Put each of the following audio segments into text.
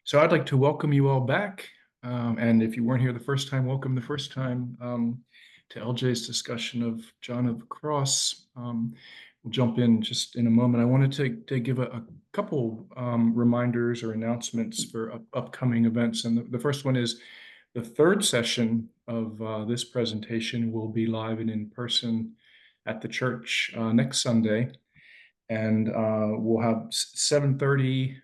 So I'd like to welcome you all back. And if you weren't here the first time, welcome the first time to LJ's discussion of John of the Cross. We'll jump in just in a moment. I wanted to give a couple reminders or announcements for upcoming events. And the first one is the third session of this presentation will be live and in person at the church next Sunday. And we'll have 7:30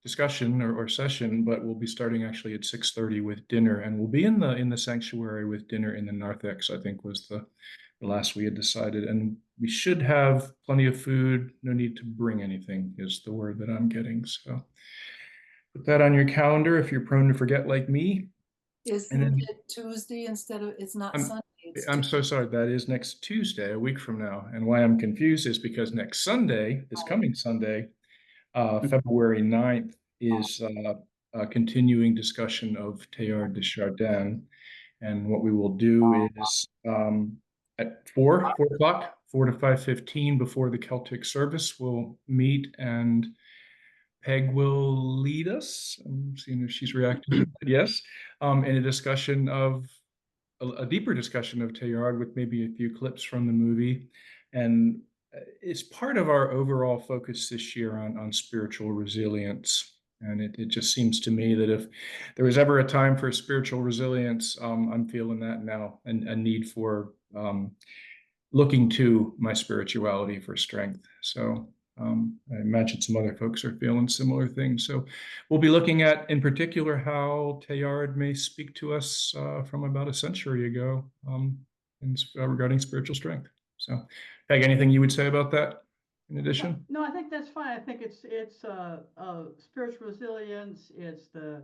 discussion or session, but we'll be starting actually at 6:30 with dinner, and we'll be in the sanctuary with dinner in the narthex, I think was the last we had decided. And we should have plenty of food. No need to bring anything is the word that I'm getting. So put that on your calendar if you're prone to forget like me. And Isn't then it Tuesday instead of, it's not I'm Sunday, it's I'm Tuesday. so sorry. That is next Tuesday, a week from now. And why I'm confused is because next Sunday, this coming Sunday, February 9th, is a continuing discussion of Teilhard de Chardin. And what we will do is at 4 o'clock, 4 to 5:15 before the Celtic service, we'll meet and Peg will lead us. I'm seeing if she's reacting. Yes, in a discussion of a deeper discussion of Teilhard with maybe a few clips from the movie. And it's part of our overall focus this year on spiritual resilience. And it just seems to me that if there was ever a time for spiritual resilience, I'm feeling that now, and a need for looking to my spirituality for strength. So I imagine some other folks are feeling similar things. So we'll be looking at, in particular, how Teilhard may speak to us from about a century ago regarding spiritual strength. So, Peg, anything you would say about that in addition? No, I think that's fine. I think it's spiritual resilience. It's the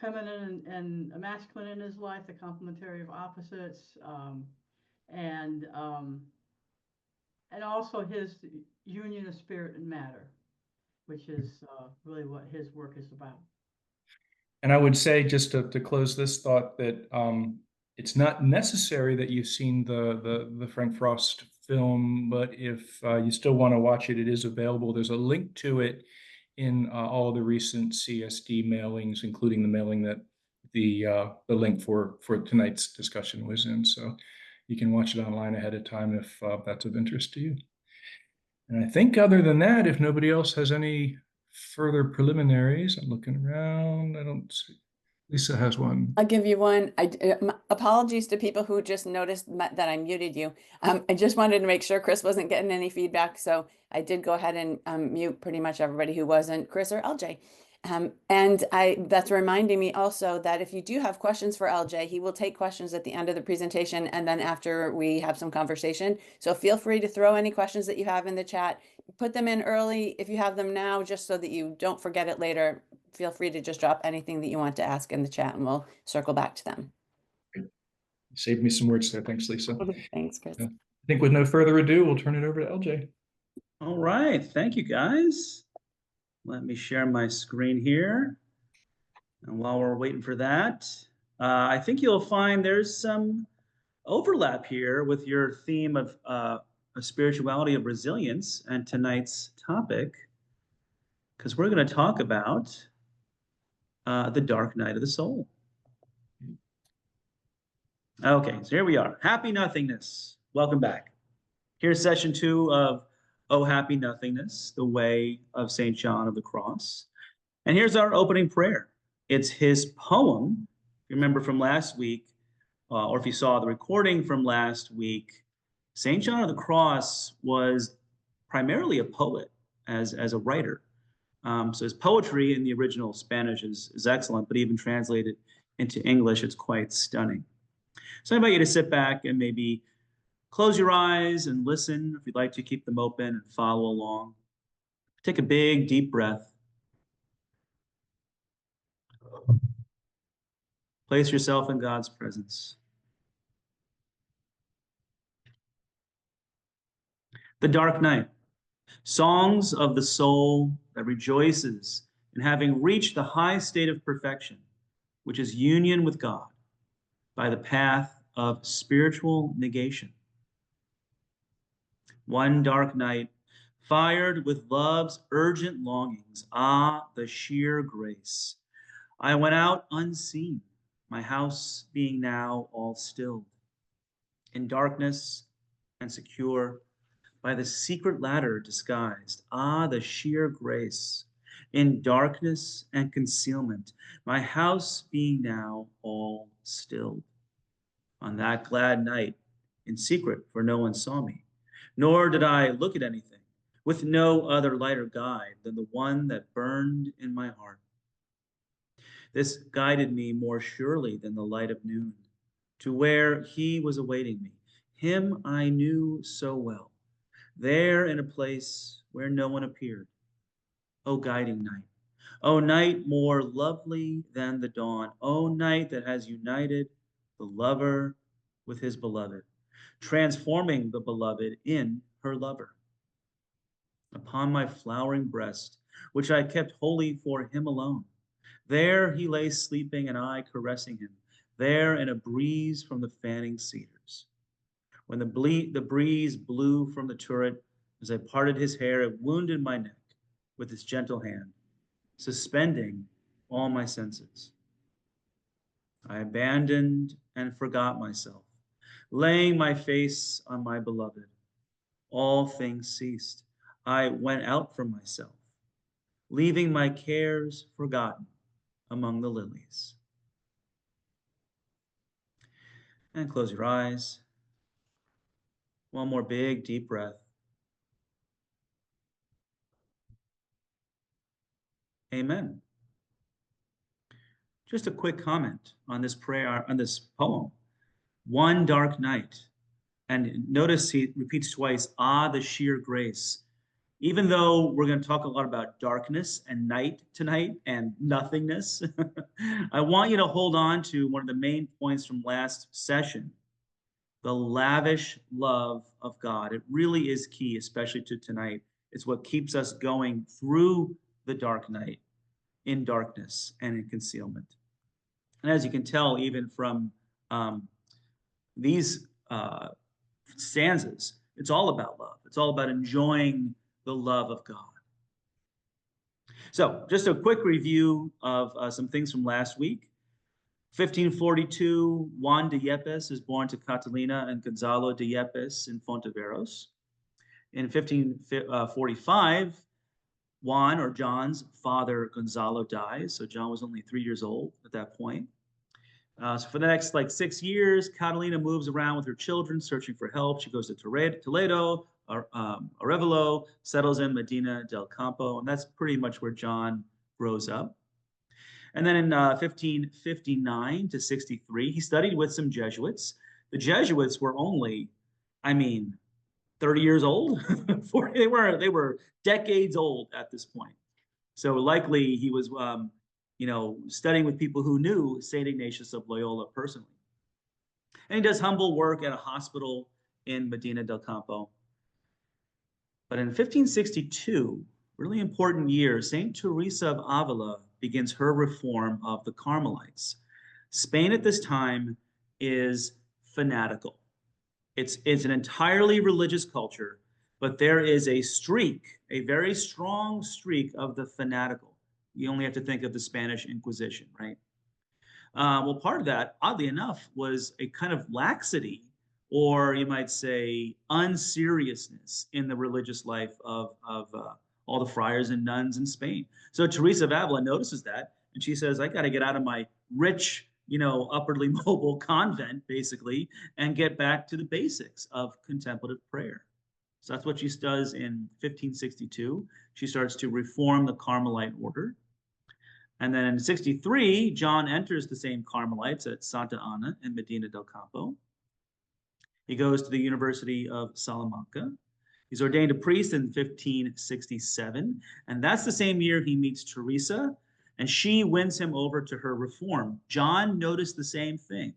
feminine and masculine in his life, the complementary of opposites, and um, and also his union of spirit and matter, which is really what his work is about. And I would say, just to close this thought, that it's not necessary that you've seen the Frank Frost film, but if you still want to watch it, it is available. There's a link to it in all the recent CSD mailings, including the mailing that the link for tonight's discussion was in. So you can watch it online ahead of time if that's of interest to you. And I think other than that, if nobody else has any further preliminaries, I'm looking around. I don't see. Lisa has one. I'll give you one. Apologies to people who just noticed that I muted you. I just wanted to make sure Chris wasn't getting any feedback, so I did go ahead and mute pretty much everybody who wasn't Chris or LJ. And that's reminding me also that if you do have questions for LJ, he will take questions at the end of the presentation and then after we have some conversation. So feel free to throw any questions that you have in the chat. Put them in early if you have them now, just so that you don't forget it later. Feel free to just drop anything that you want to ask in the chat and we'll circle back to them. You saved me some words there. Thanks, Lisa. Thanks, Chris. I think with no further ado, we'll turn it over to LJ. All right. Thank you, guys. Let me share my screen here. And while we're waiting for that, I think you'll find there's some overlap here with your theme of spirituality of resilience and tonight's topic, because we're going to talk about the dark night of the soul. Okay, so here we are. Happy Nothingness. Welcome back. Here's session 2 of Oh Happy Nothingness, the way of St. John of the Cross. And here's our opening prayer. It's his poem. If you remember from last week, or if you saw the recording from last week, St. John of the Cross was primarily a poet as a writer. So his poetry in the original Spanish is excellent, but even translated into English, it's quite stunning. So I invite you to sit back and maybe close your eyes and listen. If you'd like to, keep them open and follow along. Take a big, deep breath. Place yourself in God's presence. The dark night. Songs of the soul that rejoices in having reached the high state of perfection, which is union with God by the path of spiritual negation. One dark night, fired with love's urgent longings, ah, the sheer grace I went out unseen, my house being now all stilled. In darkness and secure, by the secret ladder disguised. Ah, the sheer grace. In darkness and concealment, my house being now all stilled. On that glad night, in secret, for no one saw me, nor did I look at anything, with no other light or guide than the one that burned in my heart. This guided me more surely than the light of noon, to where he was awaiting me. Him I knew so well, there in a place where no one appeared. O guiding night, O night more lovely than the dawn, O night that has united the lover with his beloved, transforming the beloved in her lover. Upon my flowering breast, which I kept holy for him alone, there he lay sleeping and I caressing him, there in a breeze from the fanning cedars. When the breeze blew from the turret, as I parted his hair, it wounded my neck with its gentle hand, suspending all my senses. I abandoned and forgot myself, laying my face on my beloved. All things ceased. I went out from myself, leaving my cares forgotten among the lilies. And close your eyes. One more big, deep breath. Amen. Just a quick comment on this prayer, on this poem. One dark night. And notice he repeats twice, ah, the sheer grace. Even though we're going to talk a lot about darkness and night tonight and nothingness, I want you to hold on to one of the main points from last session, the lavish love of God. It really is key, especially to tonight. It's what keeps us going through the dark night, in darkness and in concealment. And as you can tell, even from these stanzas, it's all about love. It's all about enjoying the love of God. So just a quick review of some things from last week. 1542, Juan de Yepes is born to Catalina and Gonzalo de Yepes in Fonteveros. In 1545, Juan, or John's father, Gonzalo, dies. So John was only 3 years old at that point. So for the next 6 years, Catalina moves around with her children, searching for help. She goes to Toledo, Arevalo, settles in Medina del Campo, and that's pretty much where John grows up. And then in 1559 to 63, he studied with some Jesuits. The Jesuits were only, 30 years old. They were decades old at this point. So likely he was, studying with people who knew St. Ignatius of Loyola personally. And he does humble work at a hospital in Medina del Campo. But in 1562, really important year, St. Teresa of Avila begins her reform of the Carmelites. Spain at this time is fanatical. It's an entirely religious culture, but there is a streak, a very strong streak of the fanatical. You only have to think of the Spanish Inquisition, right? Well, part of that, oddly enough, was a kind of laxity, or you might say unseriousness in the religious life of all the friars and nuns in Spain. So Teresa of Avila notices that, and she says, I got to get out of my rich, upwardly mobile convent, basically, and get back to the basics of contemplative prayer. So that's what she does in 1562. She starts to reform the Carmelite order. And then in 63, John enters the same Carmelites at Santa Ana in Medina del Campo. He goes to the University of Salamanca. He's ordained a priest in 1567, and that's the same year he meets Teresa, and she wins him over to her reform. John noticed the same thing.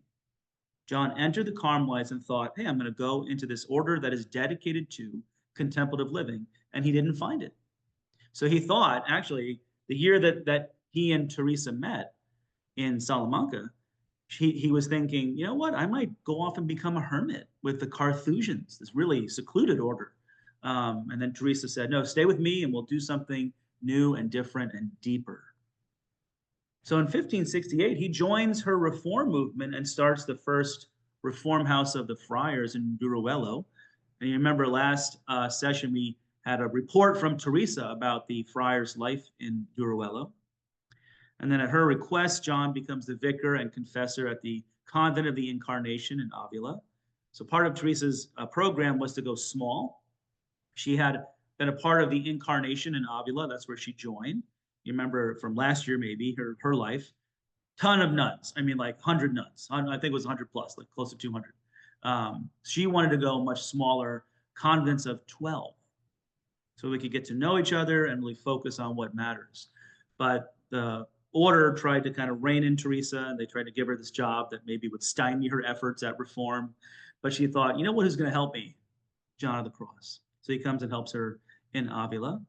John entered the Carmelites and thought, hey, I'm going to go into this order that is dedicated to contemplative living, and he didn't find it. So he thought, actually, the year that he and Teresa met in Salamanca, he was thinking, you know what, I might go off and become a hermit with the Carthusians, this really secluded order. And then Teresa said, no, stay with me and we'll do something new and different and deeper. So in 1568, he joins her reform movement and starts the first reform house of the friars in Duruelo. And you remember last session, we had a report from Teresa about the friars' life in Duruelo. And then at her request, John becomes the vicar and confessor at the Convent of the Incarnation in Avila. So part of Teresa's program was to go small. She had been a part of the Incarnation in Avila. That's where she joined. You remember from last year, maybe, her life. Ton of nuns. I mean, like 100 nuns. I think it was 100 plus, like close to 200. She wanted to go much smaller, convents of 12. So we could get to know each other and really focus on what matters. But the order tried to kind of rein in Teresa, and they tried to give her this job that maybe would stymie her efforts at reform. But she thought, you know what, who's going to help me? John of the Cross. So he comes and helps her in Avila.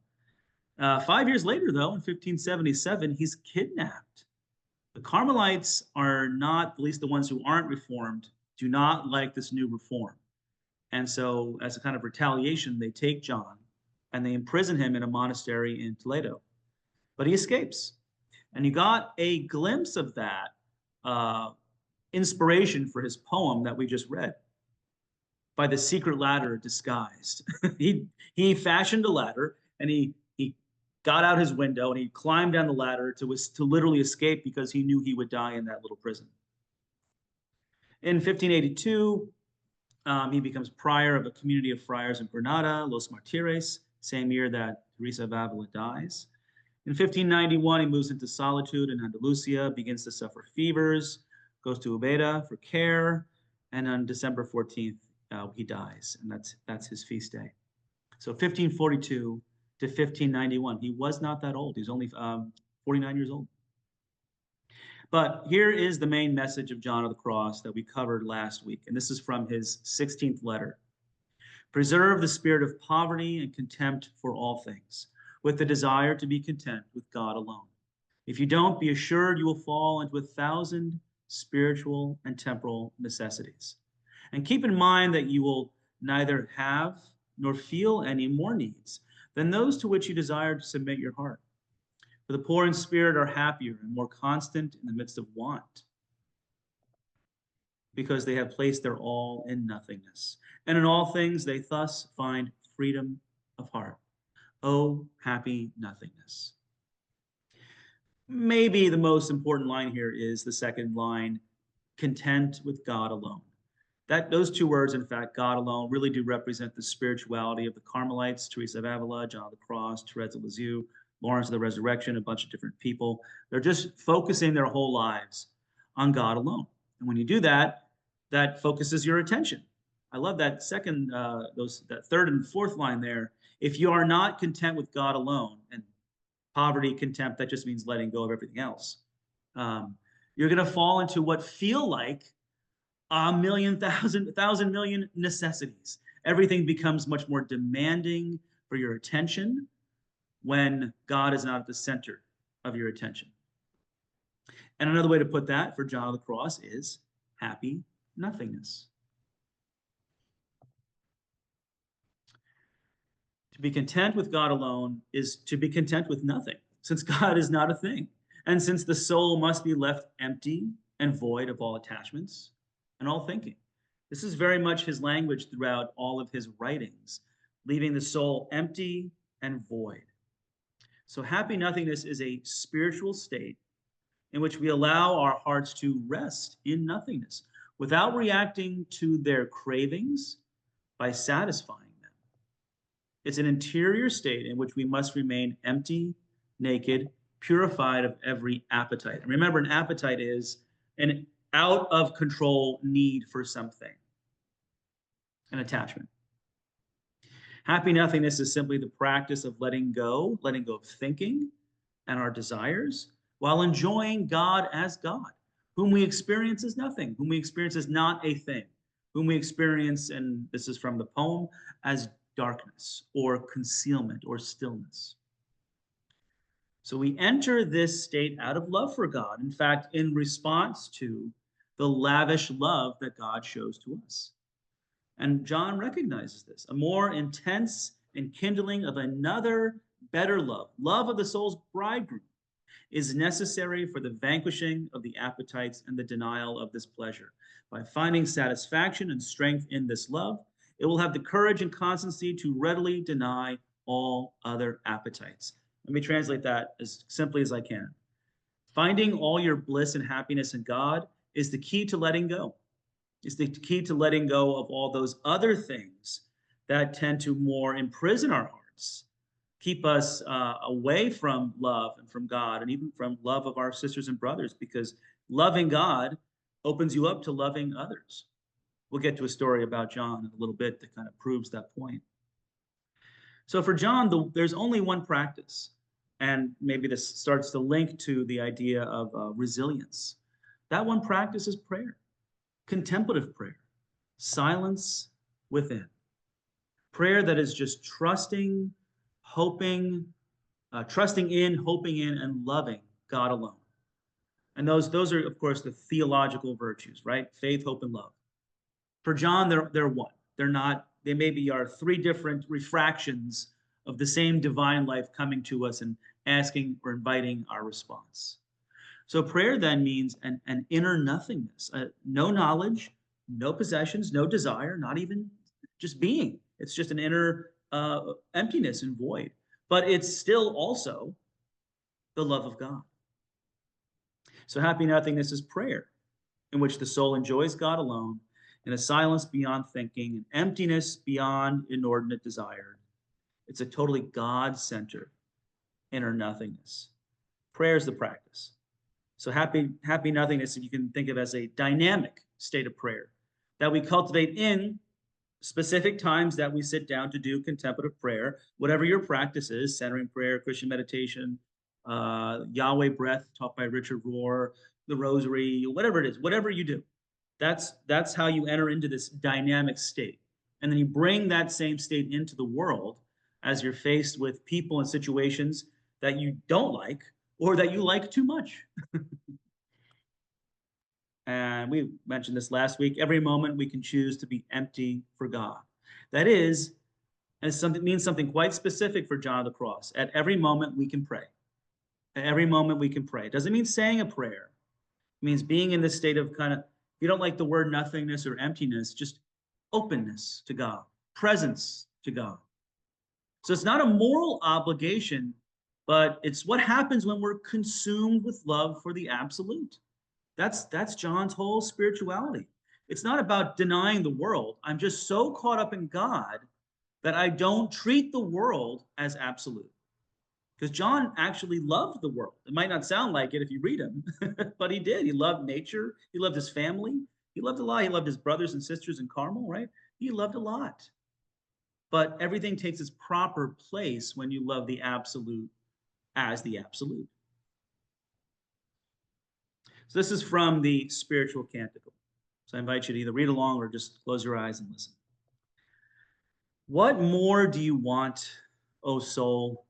5 years later, though, in 1577, he's kidnapped. The Carmelites are not, at least the ones who aren't reformed, do not like this new reform. And so as a kind of retaliation, they take John and they imprison him in a monastery in Toledo. But he escapes. And you got a glimpse of that inspiration for his poem that we just read, By the Secret Ladder Disguised. he fashioned a ladder, and he got out his window and he climbed down the ladder to literally escape because he knew he would die in that little prison. In 1582, he becomes prior of a community of friars in Granada, Los Martires, same year that Teresa of Avila dies. In 1591, he moves into solitude in Andalusia, begins to suffer fevers, goes to Ubeda for care, and on December 14th, he dies, and that's his feast day. So 1542 to 1591, he was not that old. He's only 49 years old. But here is the main message of John of the Cross that we covered last week, and this is from his 16th letter. Preserve the spirit of poverty and contempt for all things, with the desire to be content with God alone. If you don't, be assured you will fall into 1,000 spiritual and temporal necessities. And keep in mind that you will neither have nor feel any more needs than those to which you desire to submit your heart. For the poor in spirit are happier and more constant in the midst of want, because they have placed their all in nothingness. And in all things they thus find freedom of heart. Oh, happy nothingness. Maybe the most important line here is the second line, content with God alone. Those two words, in fact, God alone, really do represent the spirituality of the Carmelites, Teresa of Avila, John of the Cross, Therese of Lisieux, Lawrence of the Resurrection, a bunch of different people. They're just focusing their whole lives on God alone. And when you do that, that focuses your attention. I love that that third and fourth line there. If you are not content with God alone, and poverty, contempt, that just means letting go of everything else, you're going to fall into what feel like thousand million necessities. Everything becomes much more demanding for your attention when God is not at the center of your attention. And another way to put that for John of the Cross is happy nothingness. To be content with God alone is to be content with nothing, since God is not a thing. And since the soul must be left empty and void of all attachments and all thinking. This is very much his language throughout all of his writings, leaving the soul empty and void. So happy nothingness is a spiritual state in which we allow our hearts to rest in nothingness without reacting to their cravings by satisfying them. It's an interior state in which we must remain empty, naked, purified of every appetite. And remember, an appetite is an out of control need for something, an attachment. Happy nothingness is simply the practice of letting go of thinking and our desires while enjoying God as God, whom we experience as nothing, whom we experience as not a thing, whom we experience, and this is from the poem, as darkness or concealment or stillness. So we enter this state out of love for God, in fact, in response to the lavish love that God shows to us. And John recognizes this, a more intense enkindling of another better love, love of the soul's bridegroom. is necessary for the vanquishing of the appetites and the denial of this pleasure. By finding satisfaction and strength in this love, it will have the courage and constancy to readily deny all other appetites. Let me translate that as simply as I can. Finding all your bliss and happiness in God is the key to letting go. It's the key to letting go of all those other things that tend to more imprison our hearts, keep us away from love and from God, and even from love of our sisters and brothers, because loving God opens you up to loving others. We'll get to a story about John in a little bit that kind of proves that point. So for John, there's only one practice, and maybe this starts to link to the idea of resilience. That one practice is prayer, contemplative prayer, silence within. Prayer that is just trusting, hoping, trusting in, hoping in, and loving God alone. And those are, of course, the theological virtues, right? Faith, hope, and love. For John, they're one. They're not, they maybe are three different refractions of the same divine life coming to us and asking or inviting our response. So prayer then means an inner nothingness, no knowledge, no possessions, no desire, not even just being. It's just an inner emptiness and void. But it's still also the love of God. So happy nothingness is prayer, in which the soul enjoys God alone, in a silence beyond thinking, an emptiness beyond inordinate desire. It's a totally God-centered inner nothingness. Prayer is the practice. So happy nothingness, you can think of as a dynamic state of prayer that we cultivate in specific times that we sit down to do contemplative prayer, whatever your practice is, centering prayer, Christian meditation, Yahweh breath taught by Richard Rohr, the rosary, whatever it is, whatever you do. That's how you enter into this dynamic state. And then you bring that same state into the world as you're faced with people and situations that you don't like or that you like too much. And we mentioned this last week, every moment we can choose to be empty for God. That is, and it means something quite specific for John of the Cross. At every moment we can pray. At every moment we can pray. It doesn't mean saying a prayer. It means being in this state of kind of, if you don't like the word nothingness or emptiness, just openness to God, presence to God. So it's not a moral obligation, but it's what happens when we're consumed with love for the absolute. That's John's whole spirituality. It's not about denying the world. I'm just so caught up in God that I don't treat the world as absolute. Because John actually loved the world. It might not sound like it if you read him, but he did. He loved nature. He loved his family. He loved a lot. He loved his brothers and sisters in Carmel, right? He loved a lot. But everything takes its proper place when you love the absolute as the absolute. So this is from the Spiritual Canticle. So I invite you to either read along or just close your eyes and listen. What more do you want, O soul?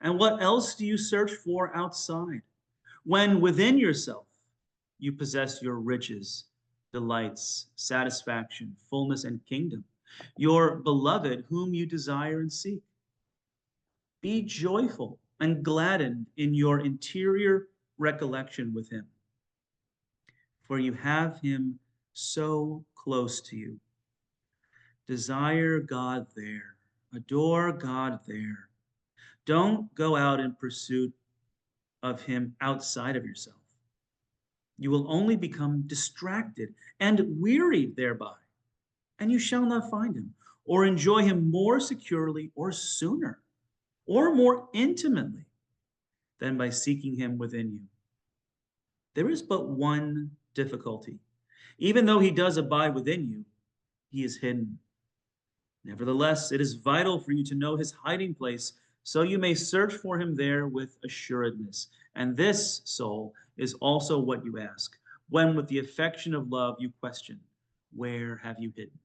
And what else do you search for outside? When within yourself you possess your riches, delights, satisfaction, fullness, and kingdom, your beloved whom you desire and seek. Be joyful and gladdened in your interior recollection with him, for you have him so close to you. Desire God there, adore God there. Don't go out in pursuit of him outside of yourself. You will only become distracted and wearied thereby, and you shall not find him, or enjoy him more securely or sooner, or more intimately than by seeking him within you. There is but one difficulty. Even though he does abide within you, he is hidden. Nevertheless, it is vital for you to know his hiding place, so you may search for him there with assuredness. And this, soul, is also what you ask, when with the affection of love you question, where have you hidden?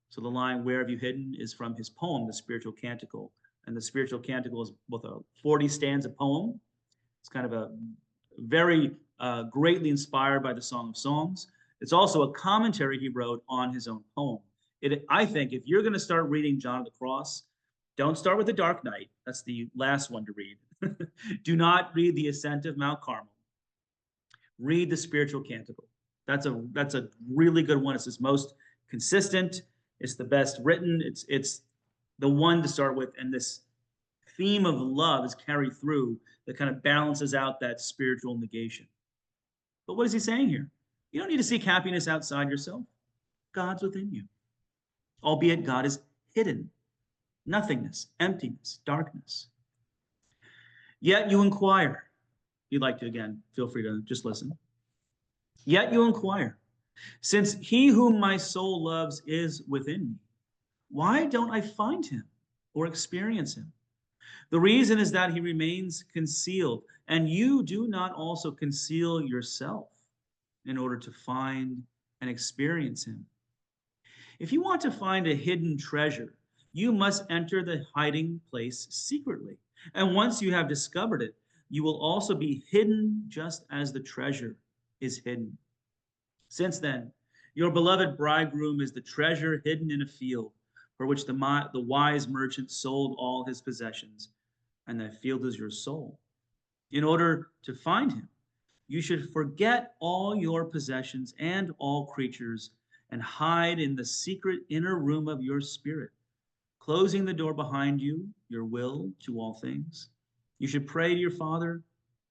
So the line, where have you hidden, is from his poem, The Spiritual Canticle. And the Spiritual Canticle is both a 40-stanza poem. It's kind of a very greatly inspired by the Song of Songs. It's also a commentary he wrote on his own poem. I think if you're going to start reading John of the Cross, don't start with The Dark Knight. That's the last one to read. Do not read the Ascent of Mount Carmel. Read the Spiritual Canticle. That's a really good one. It's the most consistent. It's the best written. It's the one to start with. And this theme of love is carried through that kind of balances out that spiritual negation. But what is he saying here? You don't need to seek happiness outside yourself. God's within you. Albeit God is hidden. Nothingness, emptiness, darkness. Yet you inquire. If you'd like to, again, feel free to just listen. Yet you inquire, since he whom my soul loves is within me, why don't I find him or experience him? The reason is that he remains concealed, and you do not also conceal yourself in order to find and experience him. If you want to find a hidden treasure, you must enter the hiding place secretly. And once you have discovered it, you will also be hidden just as the treasure is hidden. Since then, your beloved bridegroom is the treasure hidden in a field for which the wise merchant sold all his possessions, and that field is your soul. In order to find him, you should forget all your possessions and all creatures and hide in the secret inner room of your spirit, closing the door behind you, your will to all things. You should pray to your Father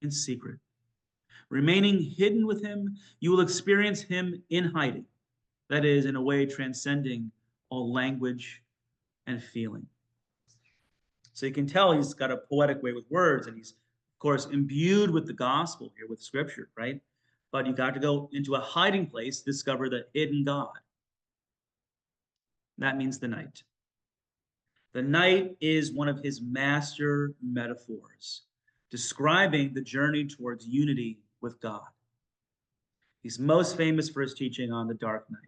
in secret. Remaining hidden with him, you will experience him in hiding, that is, in a way transcending all language and feeling. So you can tell he's got a poetic way with words, and he's, of course, imbued with the gospel here, with scripture, right? But you got to go into a hiding place to discover the hidden God. That means the night. The night is one of his master metaphors, describing the journey towards unity with God. He's most famous for his teaching on the dark night.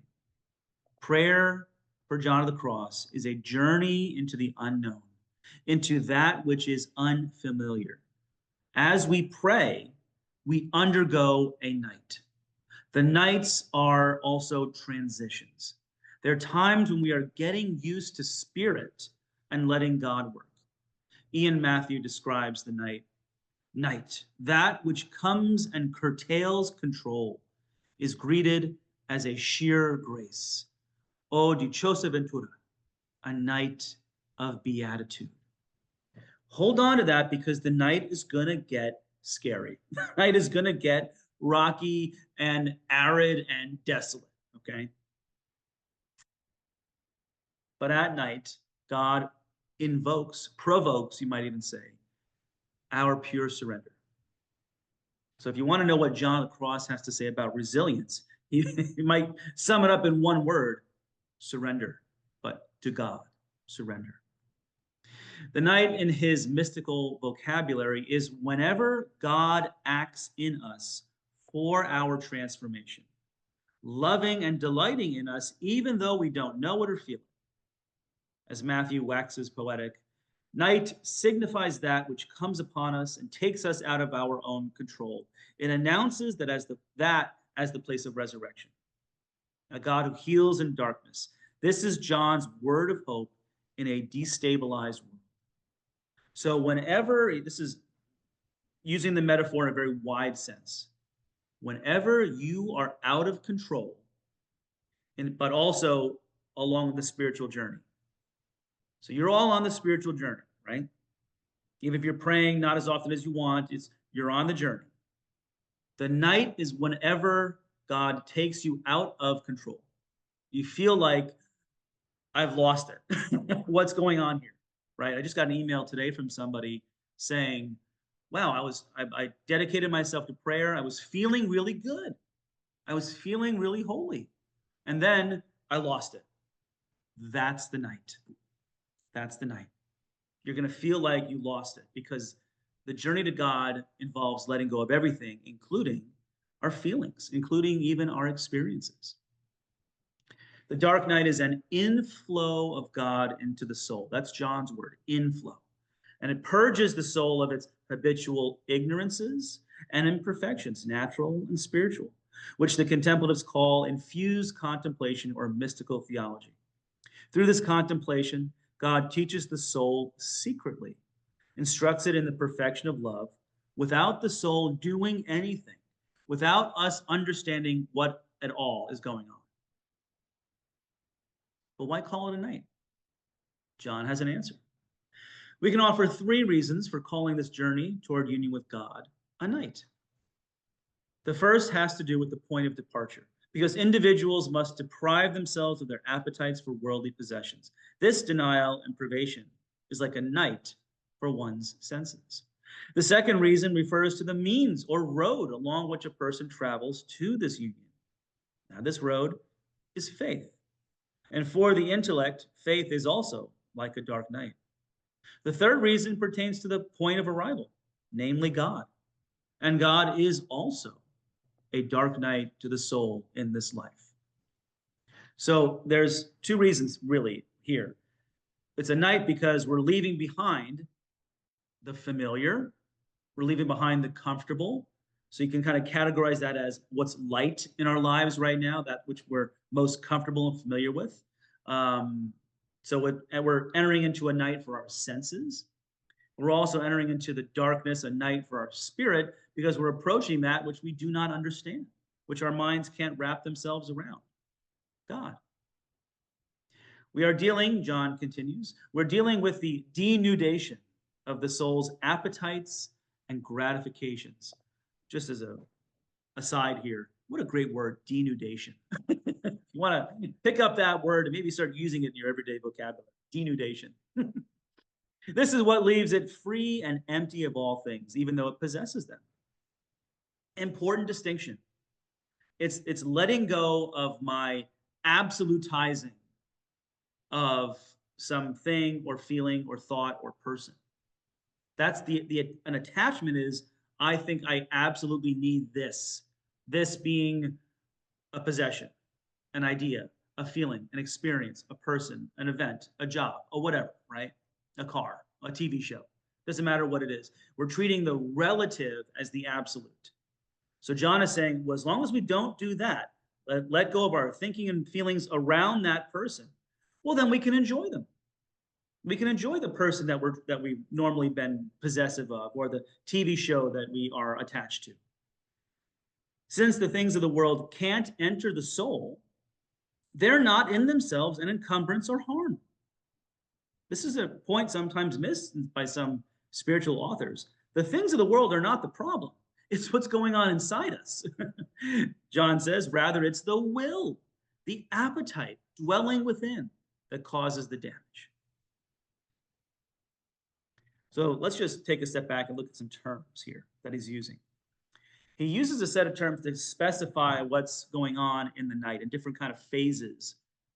Prayer for John of the Cross is a journey into the unknown, into that which is unfamiliar. As we pray, we undergo a night. The nights are also transitions. They're times when we are getting used to spirit and letting God work. Ian Matthew describes the night. Night, that which comes and curtails control, is greeted as a sheer grace. O dichosa ventura, a night of beatitude. Hold on to that, because the night is going to get scary. The night is going to get rocky and arid and desolate, okay? But at night, God provokes, you might even say, our pure surrender. So if you want to know what John of the Cross has to say about resilience, he might sum it up in one word: surrender. But to God, surrender. The night in his mystical vocabulary is whenever God acts in us for our transformation, loving and delighting in us even though we don't know it or feel it. As Matthew waxes poetic, night signifies that which comes upon us and takes us out of our own control. It announces that as the place of resurrection, a God who heals in darkness. This is John's word of hope in a destabilized world. So whenever, this is using the metaphor in a very wide sense, whenever you are out of control, but also along the spiritual journey. So you're all on the spiritual journey, right? Even if you're praying not as often as you want, you're on the journey. The night is whenever God takes you out of control. You feel like, I've lost it. What's going on here, right? I just got an email today from somebody saying, wow, I dedicated myself to prayer. I was feeling really good. I was feeling really holy. And then I lost it. That's the night. That's the night. You're going to feel like you lost it, because the journey to God involves letting go of everything, including our feelings, including even our experiences. The dark night is an inflow of God into the soul. That's John's word, inflow. And it purges the soul of its habitual ignorances and imperfections, natural and spiritual, which the contemplatives call infused contemplation or mystical theology. Through this contemplation, God teaches the soul secretly instructs it in the perfection of love, without the soul doing anything, without us understanding what at all is going on. But why call it a night? John has an answer. We can offer 3 reasons for calling this journey toward union with God a night. The first has to do with the point of departure, because individuals must deprive themselves of their appetites for worldly possessions. This denial and privation is like a night for one's senses. The second reason refers to the means or road along which a person travels to this union. Now, this road is faith. And for the intellect, faith is also like a dark night. The third reason pertains to the point of arrival, namely God. And God is also a dark night to the soul in this life. So there's 2 reasons really here. It's a night because we're leaving behind the familiar, we're leaving behind the comfortable. So you can kind of categorize that as what's light in our lives right now, that which we're most comfortable and familiar with. So we're entering into a night for our senses. We're also entering into the darkness, a night for our spirit, because we're approaching that which we do not understand, which our minds can't wrap themselves around. God. We are dealing, John continues, we're dealing with the denudation of the soul's appetites and gratifications. Just as a aside here, what a great word, denudation. You want to pick up that word and maybe start using it in your everyday vocabulary, denudation. This is what leaves it free and empty of all things, even though it possesses them. Important distinction. It's letting go of my absolutizing of something or feeling or thought or person. That's an attachment is, I think I absolutely need this. This being a possession, an idea, a feeling, an experience, a person, an event, a job, or whatever, right? A car, a TV show. Doesn't matter what it is. We're treating the relative as the absolute. So John is saying, well, as long as we don't do that, let go of our thinking and feelings around that person, well, then we can enjoy them. We can enjoy the person that we've normally been possessive of, or the TV show that we are attached to. Since the things of the world can't enter the soul, they're not in themselves an encumbrance or harm. This is a point sometimes missed by some spiritual authors. The things of the world are not the problem. It's what's going on inside us. John says, rather, it's the will, the appetite dwelling within that causes the damage. So let's just take a step back and look at some terms here that he's using. He uses a set of terms to specify what's going on in the night and different kind of phases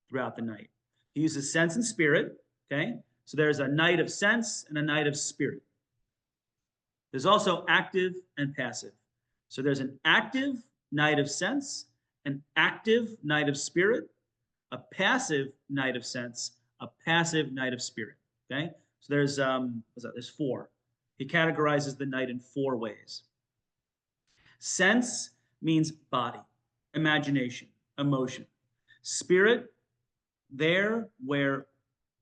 throughout the night. He uses sense and spirit, okay? So there's a night of sense and a night of spirit. There's also active and passive. So there's an active night of sense, an active night of spirit, a passive night of sense, a passive night of spirit, okay? So there's 4. He categorizes the night in 4 ways. Sense means body, imagination, emotion. Spirit, there where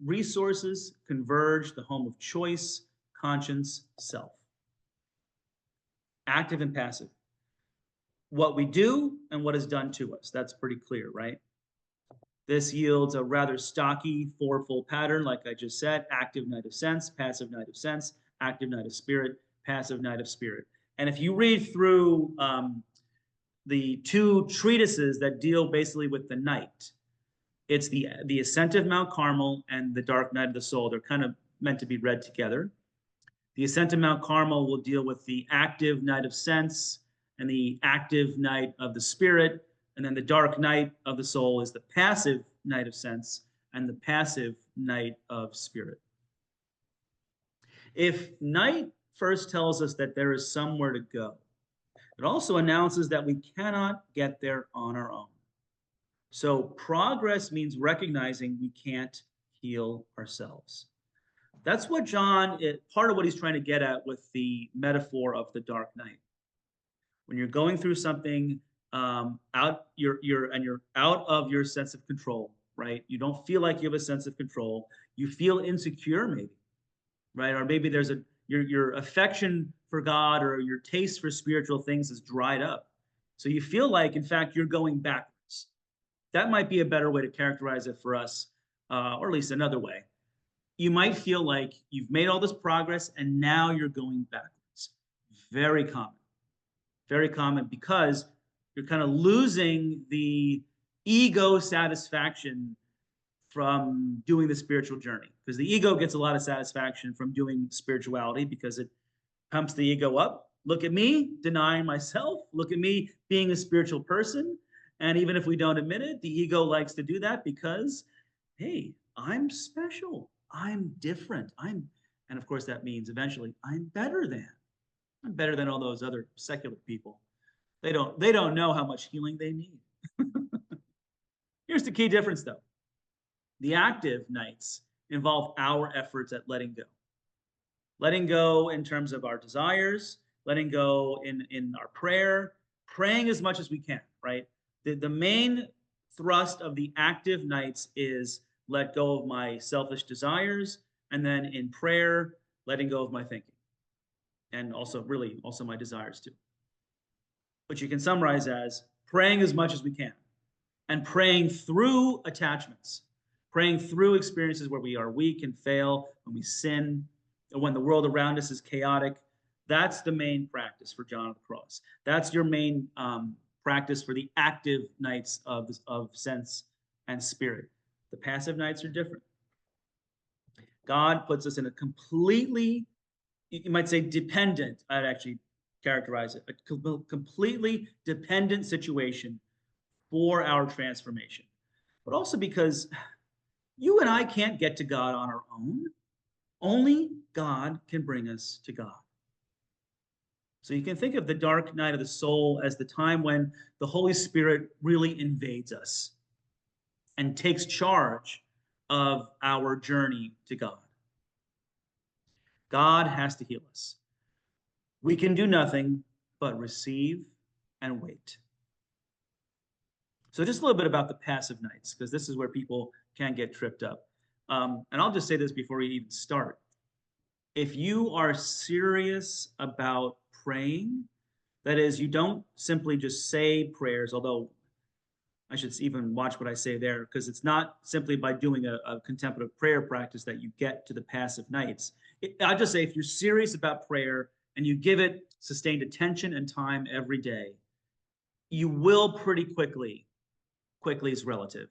resources converge, the home of choice, conscience, self. Active and passive. What we do and what is done to us. That's pretty clear, right? This yields a rather stocky 4-fold pattern, like I just said: active night of sense, passive night of sense, active night of spirit, passive night of spirit. And if you read through the 2 treatises that deal basically with the night, it's the Ascent of Mount Carmel and the Dark Night of the Soul. They're kind of meant to be read together. The Ascent of Mount Carmel will deal with the active night of sense and the active night of the spirit. And then the dark night of the soul is the passive night of sense and the passive night of spirit. If night first tells us that there is somewhere to go, it also announces that we cannot get there on our own. So progress means recognizing we can't heal ourselves. That's what part of what he's trying to get at with the metaphor of the dark night. When you're going through something you're out of your sense of control, right? You don't feel like you have a sense of control. You feel insecure, maybe, right? Or maybe there's your affection for God or your taste for spiritual things is dried up. So you feel like, in fact, you're going backwards. That might be a better way to characterize it for us, or at least another way. You might feel like you've made all this progress and now you're going backwards. Very common because you're kind of losing the ego satisfaction from doing the spiritual journey. Because the ego gets a lot of satisfaction from doing spirituality because it pumps the ego up. Look at me denying myself. Look at me being a spiritual person. And even if we don't admit it, the ego likes to do that because, hey, I'm special. I'm different. And of course that means eventually I'm better than all those other secular people. They don't know how much healing they need. Here's the key difference though. The active nights involve our efforts at letting go. Letting go in terms of our desires, letting go in our prayer, praying as much as we can, right? The main thrust of the active nights is let go of my selfish desires, and then in prayer, letting go of my thinking. And also my desires too. Which you can summarize as praying as much as we can and praying through attachments, praying through experiences where we are weak and fail, when we sin, or when the world around us is chaotic. That's the main practice for John of the Cross. That's your main practice for the active nights of sense and spirit. The passive nights are different. God puts us in a completely, you might say dependent, I'd actually characterize it, a completely dependent situation for our transformation. But also because you and I can't get to God on our own. Only God can bring us to God. So you can think of the dark night of the soul as the time when the Holy Spirit really invades us and takes charge of our journey to God. God has to heal us. We can do nothing but receive and wait. So just a little bit about the passive nights, because this is where people can get tripped up. And I'll just say this before we even start. If you are serious about praying, that is, you don't simply just say prayers, although I should even watch what I say there, because it's not simply by doing a contemplative prayer practice that you get to the passive nights. I'll just say if you're serious about prayer and you give it sustained attention and time every day, you will pretty quickly is relative.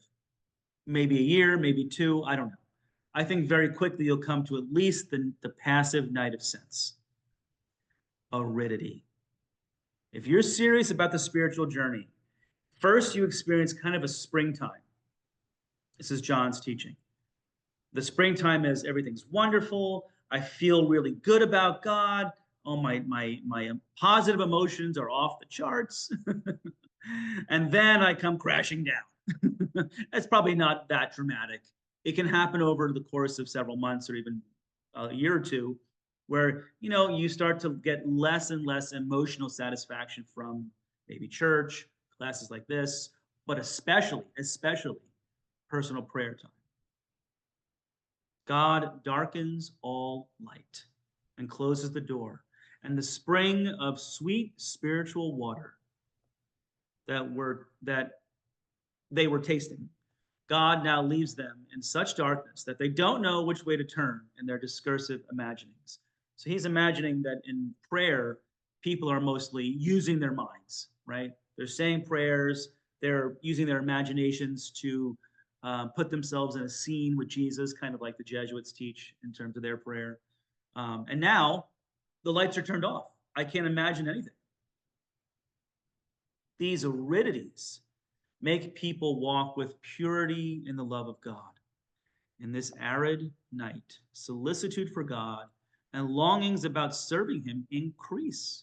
Maybe a year, maybe 2, I don't know. I think very quickly you'll come to at least the passive night of sense. Aridity. If you're serious about the spiritual journey, first you experience kind of a springtime. This is John's teaching. The springtime is everything's wonderful. I feel really good about God. Oh, my positive emotions are off the charts. And then I come crashing down. It's probably not that dramatic. It can happen over the course of several months or even a year or two, where you start to get less and less emotional satisfaction from maybe church, classes like this, but especially personal prayer time. God darkens all light and closes the door, and the spring of sweet spiritual water that they were tasting, God now leaves them in such darkness that they don't know which way to turn in their discursive imaginings. So he's imagining that in prayer, people are mostly using their minds, right? They're saying prayers, they're using their imaginations to put themselves in a scene with Jesus, kind of like the Jesuits teach in terms of their prayer. And now the lights are turned off. I can't imagine anything. These aridities make people walk with purity in the love of God. In this arid night, solicitude for God and longings about serving him increase.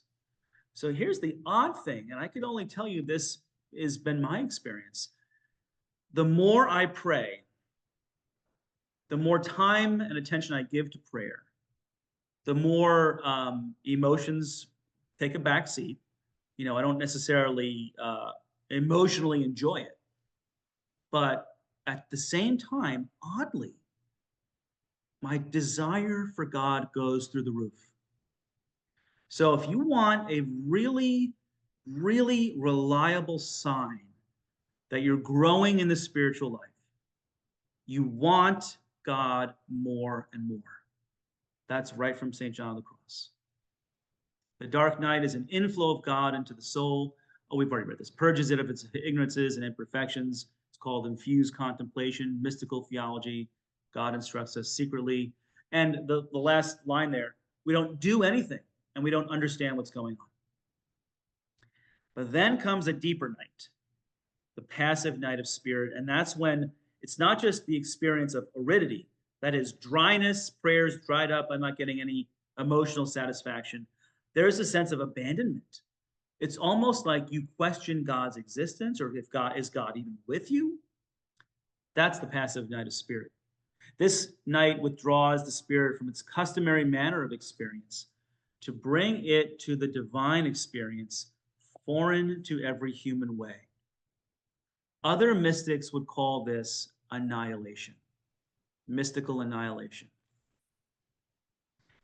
So here's the odd thing, and I can only tell you this has been my experience. The more I pray, the more time and attention I give to prayer, the more emotions take a back seat. I don't necessarily emotionally enjoy it. But at the same time, oddly, my desire for God goes through the roof. So if you want a really, really reliable sign that you're growing in the spiritual life, you want God more and more. That's right from St. John of the Cross. The dark night is an inflow of God into the soul. Oh, we've already read this. Purges it of its ignorances and imperfections. It's called infused contemplation, mystical theology. God instructs us secretly. And the last line there, we don't do anything and we don't understand what's going on. But then comes a deeper night, the passive night of spirit. And that's when it's not just the experience of aridity, that is dryness, prayers dried up, I'm not getting any emotional satisfaction. There's a sense of abandonment. It's almost like you question God's existence, or if is God even with you? That's the passive night of spirit. This night withdraws the spirit from its customary manner of experience to bring it to the divine experience, foreign to every human way. Other mystics would call this annihilation, mystical annihilation.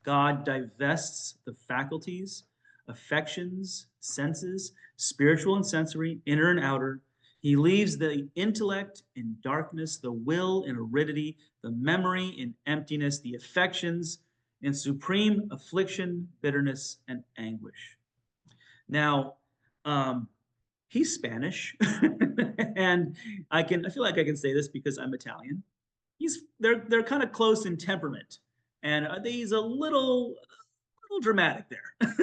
God divests the faculties, affections, senses, spiritual and sensory, inner and outer. He leaves the intellect in darkness, the will in aridity, the memory in emptiness, the affections in supreme affliction, bitterness, and anguish. Now, he's Spanish, and I feel like I can say this because I'm Italian. They're kind of close in temperament, and he's a little dramatic there.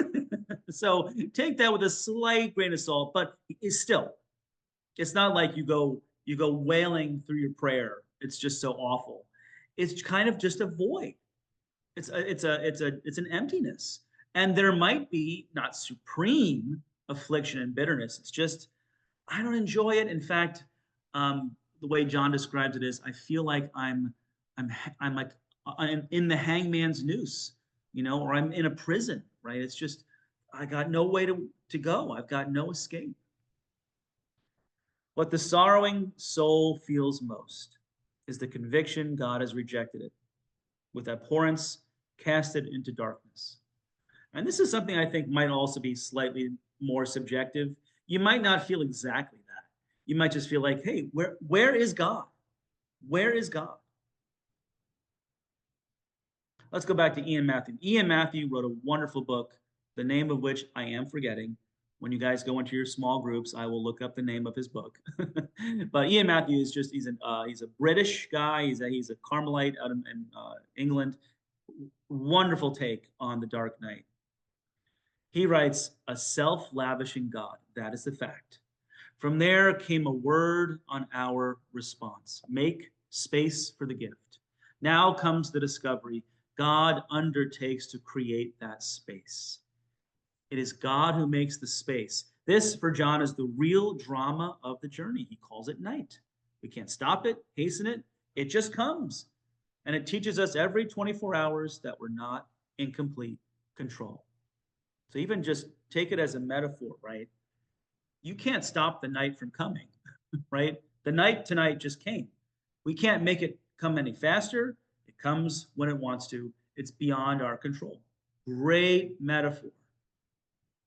So take that with a slight grain of salt, but it's not like you go wailing through your prayer. It's just so awful. It's kind of just a void. It's an emptiness, and there might be not supreme affliction and bitterness. It's just I don't enjoy it. In fact, the way John describes it is, I feel like I'm like I'm in the hangman's noose, or I'm in a prison, right? It's just I got no way to go. I've got no escape. What the sorrowing soul feels most is the conviction God has rejected it. With abhorrence, cast it into darkness. And this is something I think might also be slightly more subjective. You might not feel exactly that. You might just feel like, hey, where is God? Where is God? Let's go back to Ian Matthew. Ian Matthew wrote a wonderful book, the name of which I am forgetting. When you guys go into your small groups, I will look up the name of his book. But Ian Matthew is he's a British guy. He's a Carmelite out in England. Wonderful take on the dark night. He writes, a self-lavishing God, that is the fact. From there came a word on our response. Make space for the gift. Now comes the discovery. God undertakes to create that space. It is God who makes the space. This, for John, is the real drama of the journey. He calls it night. We can't stop it, hasten it. It just comes. And it teaches us every 24 hours that we're not in complete control. So even just take it as a metaphor, right? You can't stop the night from coming, right? The night tonight just came. We can't make it come any faster. It comes when it wants to. It's beyond our control. Great metaphor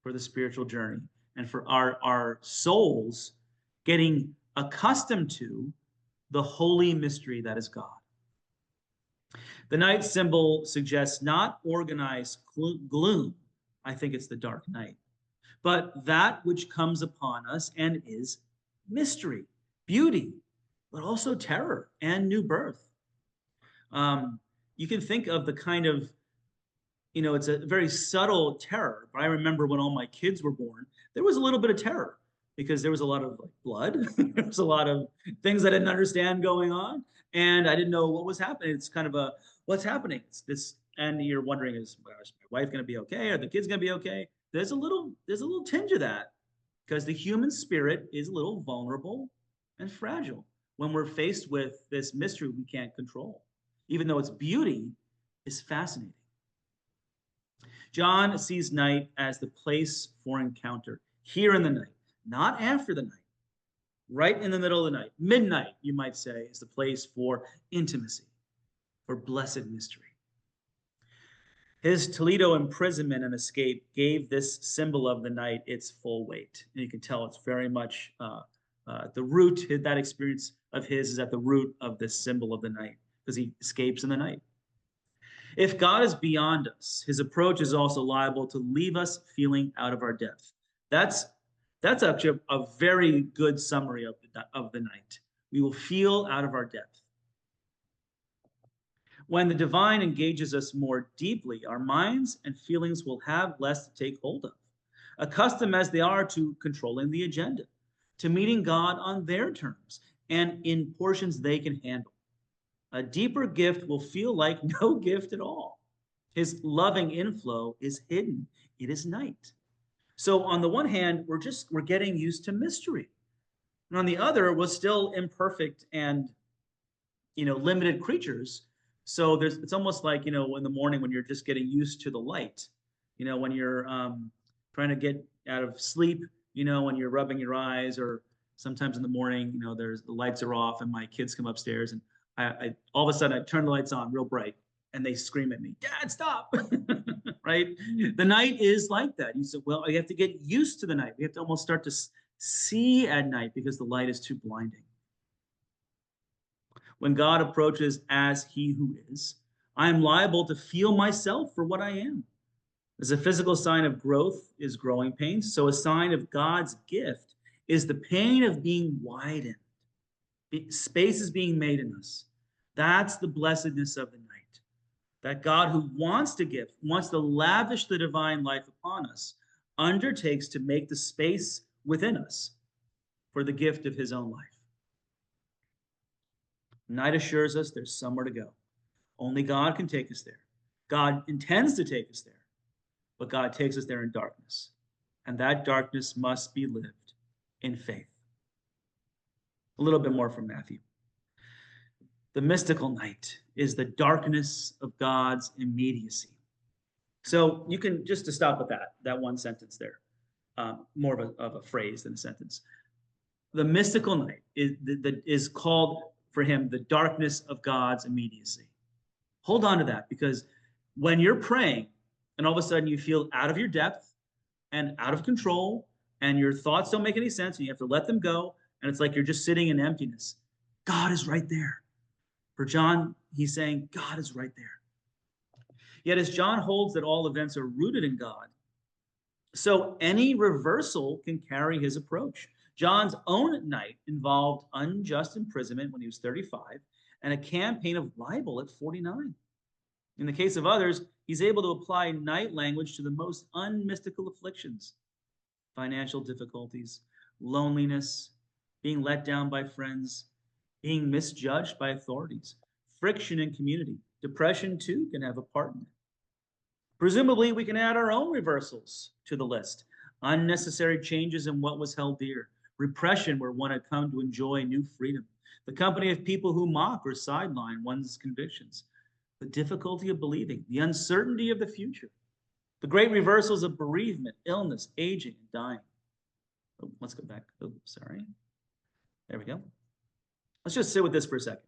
for the spiritual journey and for our souls getting accustomed to the holy mystery that is God. The night symbol suggests not organized gloom. I think it's the dark night, but that which comes upon us and is mystery, beauty, but also terror and new birth. You can think of the kind of, it's a very subtle terror. But I remember when all my kids were born, there was a little bit of terror because there was a lot of blood. There was a lot of things I didn't understand going on, and I didn't know what was happening. It's kind of what's happening? It's this, and you're wondering, is my wife going to be okay? Are the kids going to be okay? There's a little tinge of that because the human spirit is a little vulnerable and fragile when we're faced with this mystery we can't control, even though its beauty is fascinating. John sees night as the place for encounter, here in the night, not after the night, right in the middle of the night. Midnight, you might say, is the place for intimacy, for blessed mystery. His Toledo imprisonment and escape gave this symbol of the night its full weight. And you can tell it's very much the root, that experience of his is at the root of this symbol of the night, because he escapes in the night. If God is beyond us, his approach is also liable to leave us feeling out of our depth. That's actually a very good summary of the night. We will feel out of our depth. When the divine engages us more deeply, our minds and feelings will have less to take hold of, accustomed as they are to controlling the agenda, to meeting God on their terms and in portions they can handle. A deeper gift will feel like no gift at all. His loving inflow is hidden. It is night. So on the one hand, we're getting used to mystery. And on the other, we're still imperfect and, limited creatures. So it's almost like, in the morning when you're just getting used to the light, when you're trying to get out of sleep, when you're rubbing your eyes, or sometimes in the morning, the lights are off and my kids come upstairs and I all of a sudden I turn the lights on real bright and they scream at me, "Dad, stop!" Right? The night is like that. You said, well, you have to get used to the night. We have to almost start to see at night because the light is too blinding. When God approaches as he who is, I am liable to feel myself for what I am. As a physical sign of growth is growing pains, so a sign of God's gift is the pain of being widened. Space is being made in us. That's the blessedness of the night. That God who wants to give, wants to lavish the divine life upon us, undertakes to make the space within us for the gift of his own life. Night assures us there's somewhere to go. Only God can take us there. God intends to take us there, but God takes us there in darkness. And that darkness must be lived in faith. A little bit more from Matthew. The mystical night is the darkness of God's immediacy. So you can, just to stop with that one sentence there, more of a phrase than a sentence. The mystical night is called for him the darkness of God's immediacy. Hold on to that, because when you're praying and all of a sudden you feel out of your depth and out of control and your thoughts don't make any sense and you have to let them go, and it's like you're just sitting in emptiness, God is right there. For John, he's saying, God is right there. Yet as John holds that all events are rooted in God, so any reversal can carry his approach. John's own night involved unjust imprisonment when he was 35 and a campaign of libel at 49. In the case of others, he's able to apply night language to the most unmystical afflictions: financial difficulties, loneliness, being let down by friends, being misjudged by authorities, friction in community. Depression, too, can have a part in it. Presumably, we can add our own reversals to the list: unnecessary changes in what was held dear, repression where one had come to enjoy new freedom, the company of people who mock or sideline one's convictions, the difficulty of believing, the uncertainty of the future, the great reversals of bereavement, illness, aging, and dying. Oh, let's go back. Oh, sorry. There we go. Let's just sit with this for a second.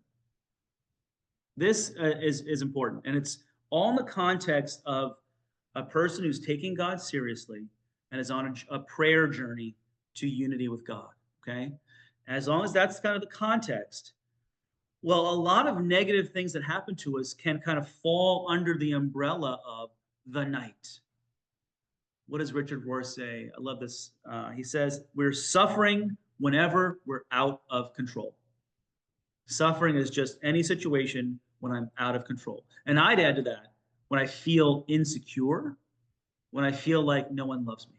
This is important, and it's all in the context of a person who's taking God seriously and is on a prayer journey to unity with God, okay? As long as that's kind of the context, well, a lot of negative things that happen to us can kind of fall under the umbrella of the night. What does Richard Rohr say? I love this. He says, we're suffering whenever we're out of control. Suffering is just any situation when I'm out of control. And I'd add to that, when I feel insecure, when I feel like no one loves me.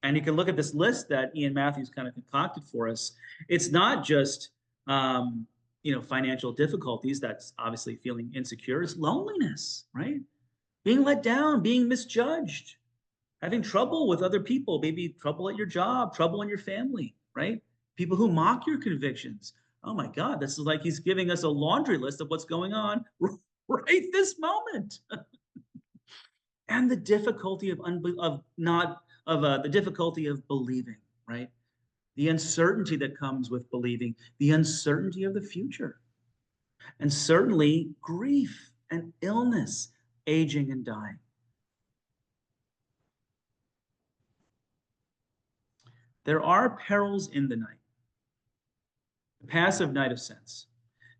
And you can look at this list that Ian Matthews kind of concocted for us. It's not just, financial difficulties. That's obviously feeling insecure. It's loneliness, right? Being let down, being misjudged, having trouble with other people, maybe trouble at your job, trouble in your family, right? People who mock your convictions. Oh my God, this is like he's giving us a laundry list of what's going on right this moment. And the difficulty the difficulty of believing, right? The uncertainty that comes with believing, the uncertainty of the future. And certainly grief and illness, aging and dying. There are perils in the night, the passive night of sense.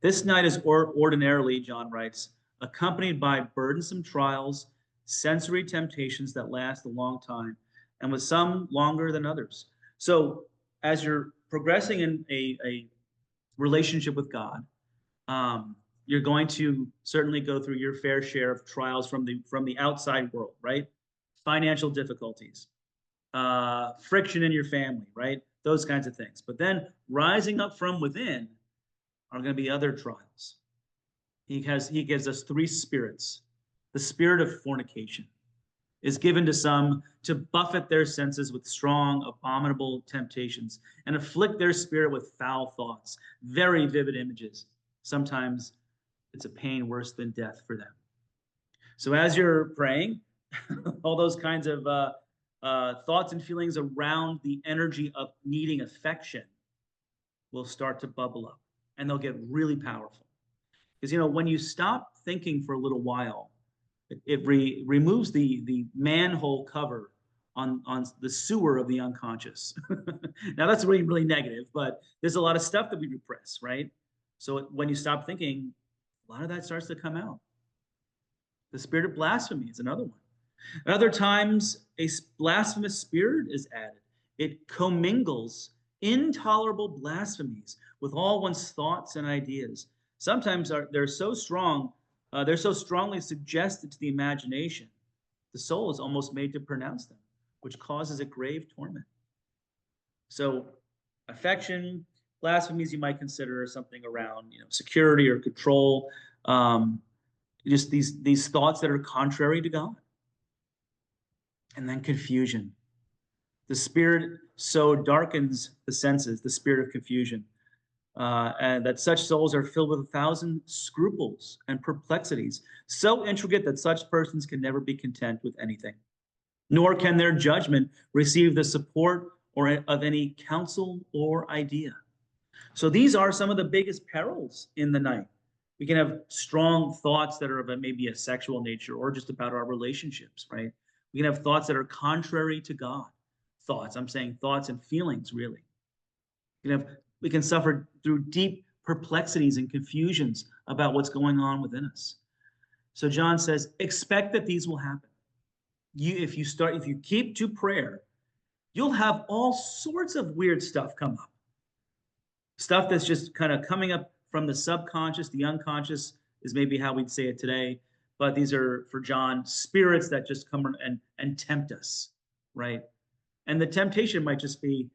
This night is ordinarily, John writes, accompanied by burdensome trials, sensory temptations that last a long time, and with some longer than others. So as you're progressing in a relationship with God, you're going to certainly go through your fair share of trials from the outside world, right? Financial difficulties, friction in your family, right? Those kinds of things. But then rising up from within are going to be other trials. He gives us three spirits. The spirit of fornication is given to some to buffet their senses with strong, abominable temptations and afflict their spirit with foul thoughts, very vivid images. Sometimes it's a pain worse than death for them. So as you're praying, all those kinds of thoughts and feelings around the energy of needing affection will start to bubble up, and they'll get really powerful. Because, when you stop thinking for a little while, it removes the manhole cover on the sewer of the unconscious. Now, that's really, really negative, but there's a lot of stuff that we repress, right? So when you stop thinking, a lot of that starts to come out. The spirit of blasphemy is another one. At other times, a blasphemous spirit is added. It commingles intolerable blasphemies with all one's thoughts and ideas. Sometimes they're so strong, they're so strongly suggested to the imagination, the soul is almost made to pronounce them, which causes a grave torment. So affection, blasphemies you might consider something around security or control, just these thoughts that are contrary to God. And then confusion. The spirit so darkens the senses, the spirit of confusion, and that such souls are filled with 1,000 scruples and perplexities, so intricate that such persons can never be content with anything, nor can their judgment receive the support of any counsel or idea. So these are some of the biggest perils in the night. We can have strong thoughts that are of maybe a sexual nature or just about our relationships, right? We can have thoughts that are contrary to God. I'm saying thoughts and feelings, really. We can suffer through deep perplexities and confusions about what's going on within us. So John says, expect that these will happen. If you keep to prayer, you'll have all sorts of weird stuff come up. Stuff that's just kind of coming up from the subconscious, the unconscious is maybe how we'd say it today. But these are, for John, spirits that just come and tempt us, right? And the temptation might just be,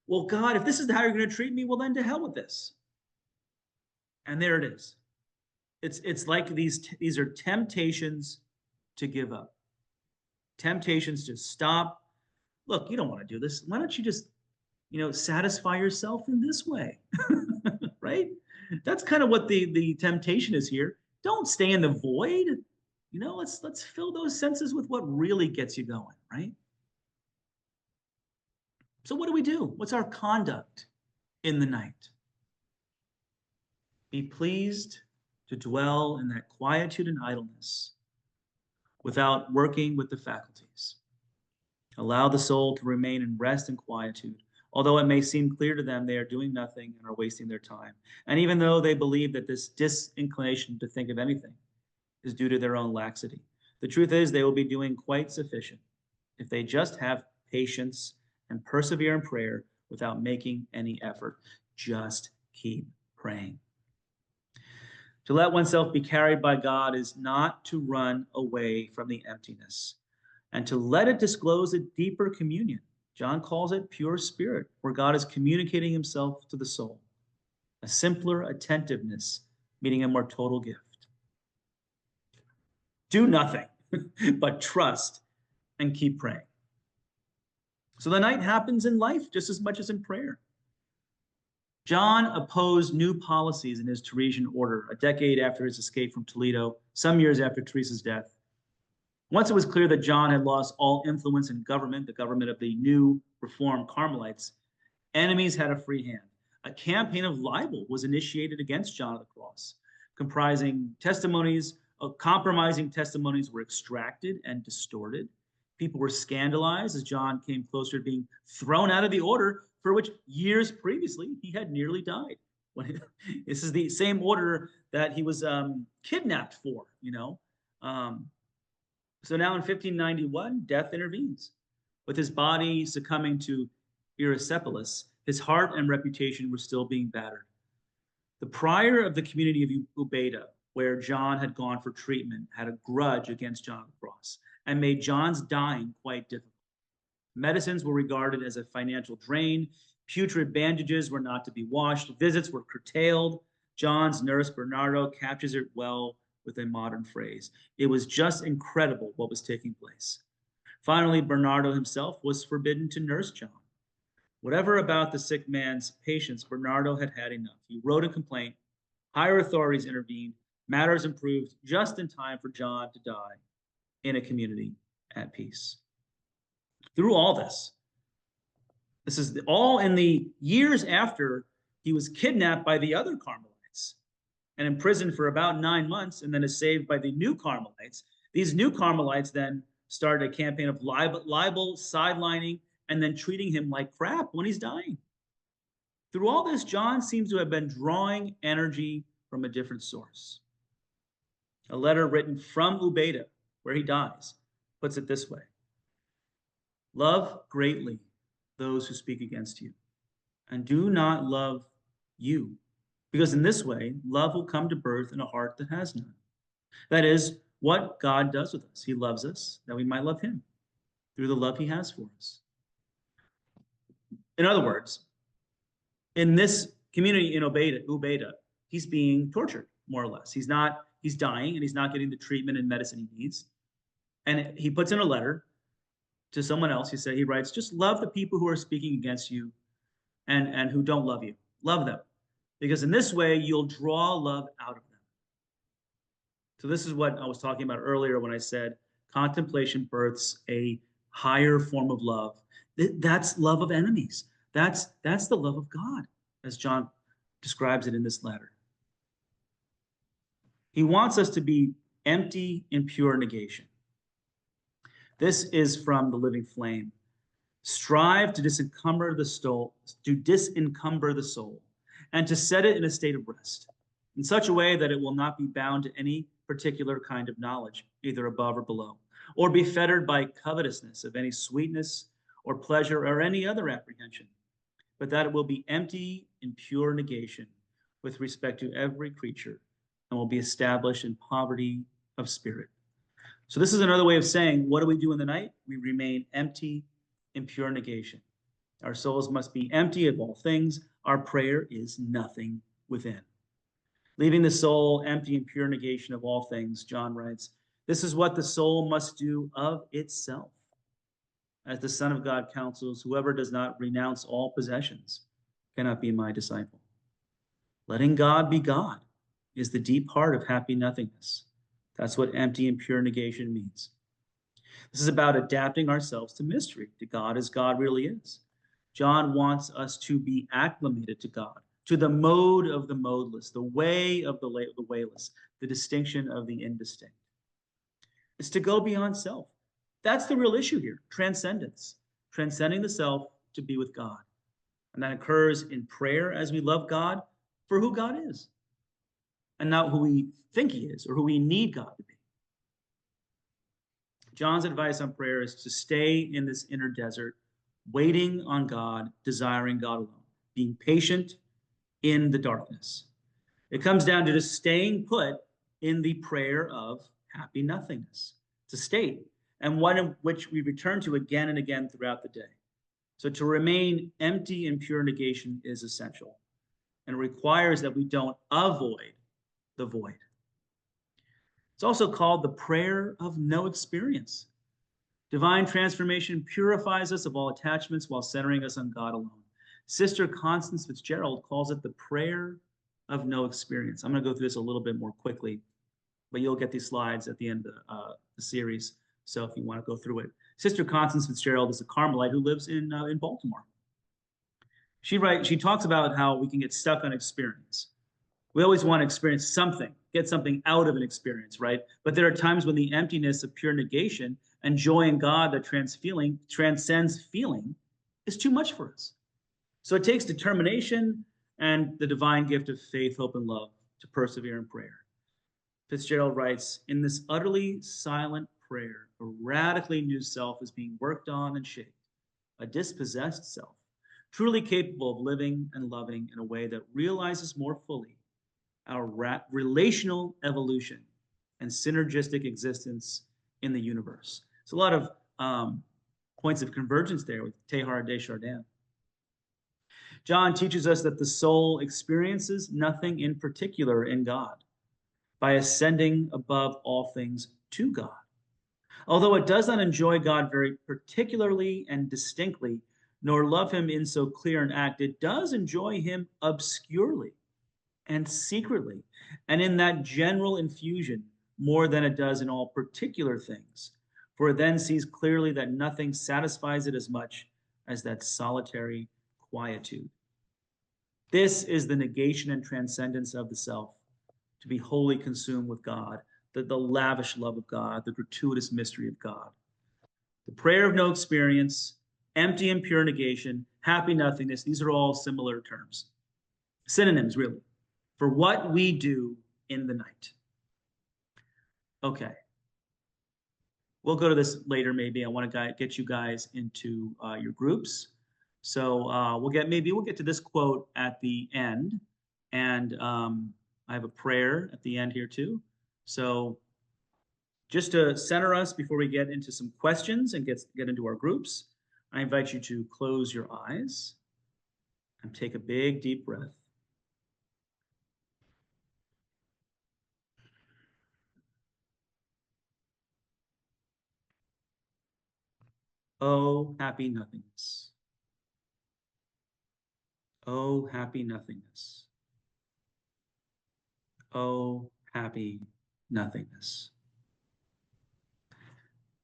well, God, if this is how you're going to treat me, well, then to hell with this. And there it is. It's like these are temptations to give up. Temptations to stop. Look, you don't want to do this. Why don't you just, satisfy yourself in this way, right? That's kind of what the temptation is here. Don't stay in the void. Let's fill those senses with what really gets you going, right? So what do we do? What's our conduct in the night? Be pleased to dwell in that quietude and idleness without working with the faculties. Allow the soul to remain in rest and quietude, although it may seem clear to them they are doing nothing and are wasting their time. And even though they believe that this disinclination to think of anything is due to their own laxity, the truth is they will be doing quite sufficient if they just have patience and persevere in prayer without making any effort. Just keep praying. To let oneself be carried by God is not to run away from the emptiness, and to let it disclose a deeper communion. John calls it pure spirit, where God is communicating himself to the soul. A simpler attentiveness, meaning a more total gift. Do nothing but trust and keep praying. So the night happens in life just as much as in prayer. John opposed new policies in his Teresian order a decade after his escape from Toledo, some years after Teresa's death. Once it was clear that John had lost all influence in government, the government of the new Reformed Carmelites, enemies had a free hand. A campaign of libel was initiated against John of the Cross, comprising testimonies Compromising testimonies were extracted and distorted. People were scandalized as John came closer to being thrown out of the order for which years previously he had nearly died. This is the same order that he was kidnapped for, you know. So now in 1591, death intervenes. With his body succumbing to erysipelas, his heart and reputation were still being battered. The prior of the community of Ubeda, where John had gone for treatment, had a grudge against John of the Cross and made John's dying quite difficult. Medicines were regarded as a financial drain. Putrid bandages were not to be washed. Visits were curtailed. John's nurse, Bernardo, captures it well with a modern phrase. It was just incredible what was taking place. Finally, Bernardo himself was forbidden to nurse John. Whatever about the sick man's patience, Bernardo had had enough. He wrote a complaint. Higher authorities intervened. Matters improved just in time for John to die in a community at peace. Through all this is all in the years after he was kidnapped by the other Carmelites and imprisoned for about 9 months and then is saved by the new Carmelites. These new Carmelites then started a campaign of libel, sidelining, and then treating him like crap when he's dying. Through all this, John seems to have been drawing energy from a different source. A letter written from Ubeda, where he dies, puts it this way: love greatly those who speak against you, and do not love you, because in this way, love will come to birth in a heart that has none. That is what God does with us. He loves us that we might love him through the love he has for us. In other words, in this community in Ubeda, he's being tortured, more or less. He's dying and he's not getting the treatment and medicine he needs. And he puts in a letter to someone else. He writes, just love the people who are speaking against you and who don't love you. Love them. Because in this way, you'll draw love out of them. So this is what I was talking about earlier when I said contemplation births a higher form of love. That's love of enemies. That's the love of God, as John describes it in this letter. He wants us to be empty in pure negation. This is from the Living Flame. Strive to disencumber the soul, and to set it in a state of rest, in such a way that it will not be bound to any particular kind of knowledge, either above or below, or be fettered by covetousness of any sweetness or pleasure or any other apprehension, but that it will be empty in pure negation with respect to every creature, and will be established in poverty of spirit. So this is another way of saying, what do we do in the night? We remain empty in pure negation. Our souls must be empty of all things. Our prayer is nothing within. Leaving the soul empty in pure negation of all things, John writes, this is what the soul must do of itself. As the Son of God counsels, whoever does not renounce all possessions cannot be my disciple. Letting God be God is the deep heart of happy nothingness. That's what empty and pure negation means. This is about adapting ourselves to mystery, to God as God really is. John wants us to be acclimated to God, to the mode of the modeless, the way of the wayless, the distinction of the indistinct. It's to go beyond self. That's the real issue here, transcendence, transcending the self to be with God. And that occurs in prayer as we love God for who God is, and not who we think he is or who we need God to be. John's advice on prayer is to stay in this inner desert, waiting on God, desiring God alone, being patient in the darkness. It comes down to just staying put in the prayer of happy nothingness. It's a state, and one in which we return to again and again throughout the day. So to remain empty in pure negation is essential, and it requires that we don't avoid the void. It's also called the prayer of no experience. Divine transformation purifies us of all attachments while centering us on God alone. Sister Constance Fitzgerald calls it the prayer of no experience. I'm going to go through this a little bit more quickly, but you'll get these slides at the end of the series, so if you want to go through it. Sister Constance Fitzgerald is a Carmelite who lives in Baltimore. She talks about how we can get stuck on experience. We always want to experience something, get something out of an experience, right? But there are times when the emptiness of pure negation and joy in God that transcends feeling is too much for us. So it takes determination and the divine gift of faith, hope, and love to persevere in prayer. Fitzgerald writes, in this utterly silent prayer, a radically new self is being worked on and shaped, a dispossessed self, truly capable of living and loving in a way that realizes more fully our relational evolution and synergistic existence in the universe. So a lot of points of convergence there with Teilhard de Chardin. John teaches us that the soul experiences nothing in particular in God by ascending above all things to God. Although it does not enjoy God very particularly and distinctly, nor love him in so clear an act, it does enjoy him obscurely and secretly, and in that general infusion more than it does in all particular things. For it then sees clearly that nothing satisfies it as much as that solitary quietude. This is the negation and transcendence of the self, to be wholly consumed with God, the lavish love of God, the gratuitous mystery of God. The prayer of no experience, empty and pure negation, happy nothingness, these are all similar terms. Synonyms, really, for what we do in the night. Okay. We'll go to this later, maybe. I want to get you guys into your groups. So we'll get to this quote at the end. And I have a prayer at the end here too. So just to center us before we get into some questions and get into our groups, I invite you to close your eyes and take a big, deep breath. Oh, happy nothingness. Oh, happy nothingness. Oh, happy nothingness.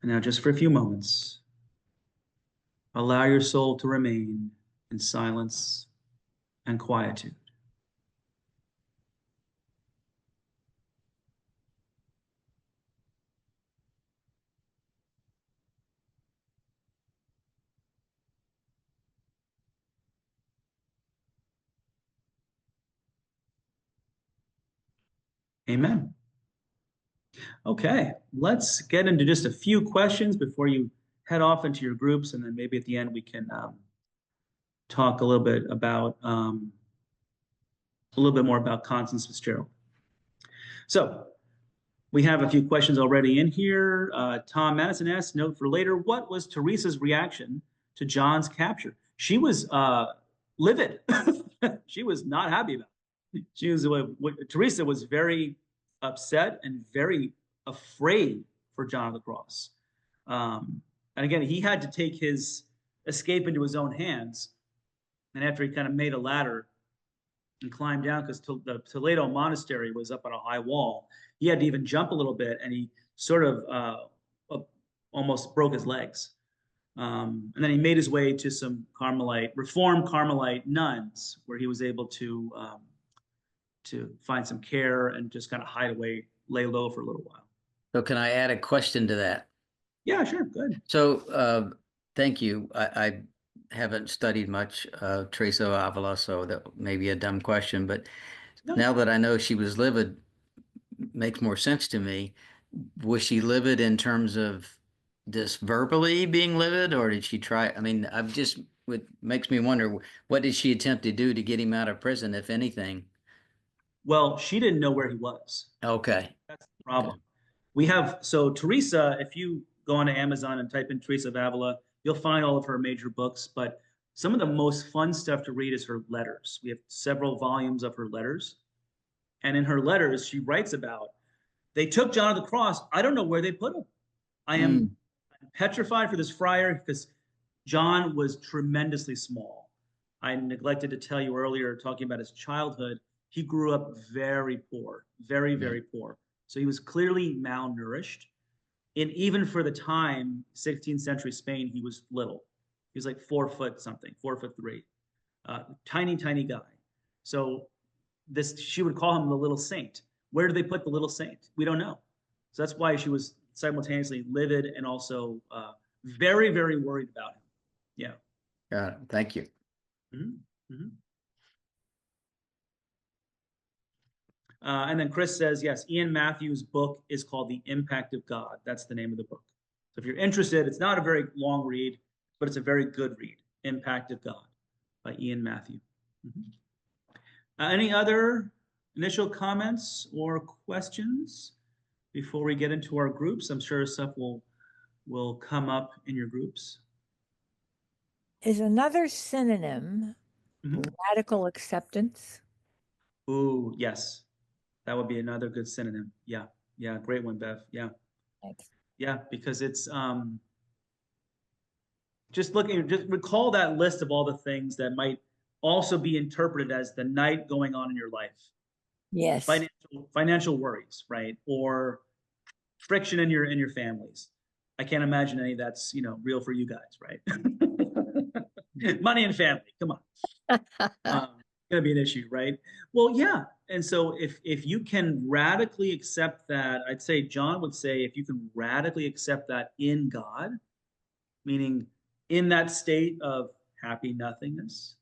And now, just for a few moments, allow your soul to remain in silence and quietude. Amen. Okay, let's get into just a few questions before you head off into your groups, and then maybe at the end we can talk a little bit more about Constance Fitzgerald. So we have a few questions already in here. Tom Madison asks, note for later, what was Teresa's reaction to John's capture? She was livid. She was not happy about it. Teresa was very upset and very afraid for John of the Cross. And again, he had to take his escape into his own hands. And after he kind of made a ladder and climbed down, because the Toledo monastery was up on a high wall, he had to even jump a little bit, and he sort of almost broke his legs. And then he made his way to some Reformed Carmelite nuns, where he was able to find some care and just kind of hide away, lay low for a little while. So can I add a question to that? Yeah, sure. Good. So thank you. I haven't studied much Teresa of Avila, so that may be a dumb question. But now that I know she was livid, makes more sense to me. Was she livid in terms of just verbally being livid, or did she try? I mean, it makes me wonder, what did she attempt to do to get him out of prison, if anything? Well, she didn't know where he was. Okay. That's the problem. Okay. So Teresa, if you go onto Amazon and type in Teresa of Avila, you'll find all of her major books, but some of the most fun stuff to read is her letters. We have several volumes of her letters. And in her letters, she writes about, they took John of the Cross. I don't know where they put him. I am petrified for this friar, because John was tremendously small. I neglected to tell you earlier, talking about his childhood, he grew up very poor, very, very poor. So he was clearly malnourished. And even for the time, 16th century Spain, he was little. He was like 4'3", tiny, tiny guy. So she would call him the little saint. Where do they put the little saint? We don't know. So that's why she was simultaneously livid and also very, very worried about him. Yeah. Got it. Thank you. And then Chris says, yes, Ian Matthews' book is called The Impact of God. That's the name of the book. So if you're interested, it's not a very long read, but it's a very good read. Impact of God by Ian Matthew. Any other initial comments or questions before we get into our groups? I'm sure stuff will come up in your groups. Is another synonym radical acceptance? Ooh, yes. That would be another good synonym. Yeah. Yeah. Great one, Bev. Yeah. Thanks. Yeah. Because it's just recall that list of all the things that might also be interpreted as the night going on in your life. Yes. Financial worries, right? Or friction in your families. I can't imagine any of that's, real for you guys, right? Money and family, come on. Gonna be an issue, right? Well, yeah. And so if you can radically accept that, I'd say John would say, if you can radically accept that in God, meaning in that state of happy nothingness,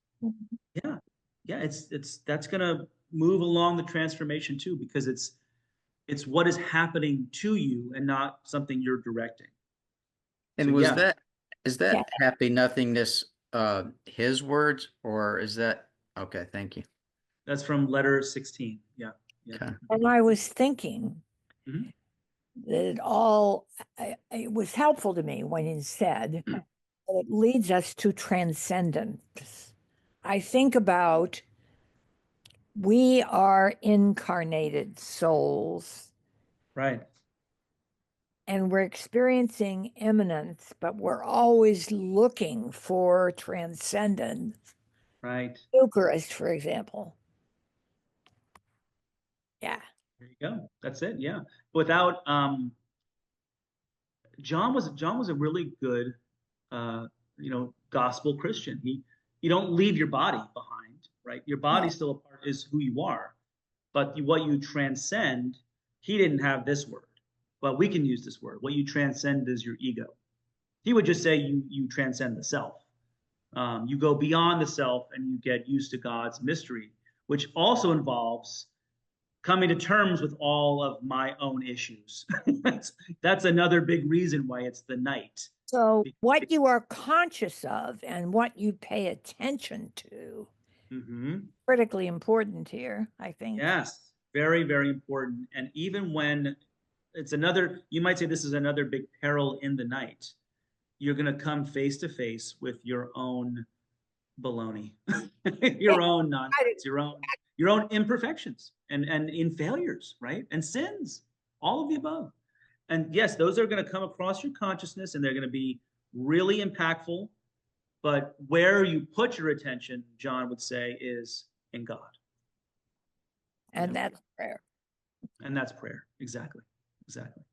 that's gonna move along the transformation too, because it's what is happening to you and not something you're directing. And So, is that happy nothingness his words, or is that okay? Thank you. That's from letter 16. Yeah. Okay. And I was thinking that it was helpful to me when he said that it leads us to transcendence. I think about we are incarnated souls. Right. And we're experiencing immanence, but we're always looking for transcendence. Right. Eucharist, for example. Yeah. There you go. That's it. Yeah. Without John was a really good gospel Christian. You don't leave your body behind, right? Your body still a part is who you are, but what you transcend, he didn't have this word, but we can use this word. What you transcend is your ego. He would just say you transcend the self. You go beyond the self and you get used to God's mystery, which also involves coming to terms with all of my own issues. That's another big reason why it's the night. So what you are conscious of and what you pay attention to, critically important here, I think. Yes, very, very important. And even when it's you might say this is another big peril in the night, you're going to come face to face with your own baloney, your own nonsense, your own imperfections and in failures, right? And sins, all of the above. And yes, those are going to come across your consciousness and they're going to be really impactful. But where you put your attention, John would say, is in God. And that's prayer. And that's prayer. Exactly. Exactly.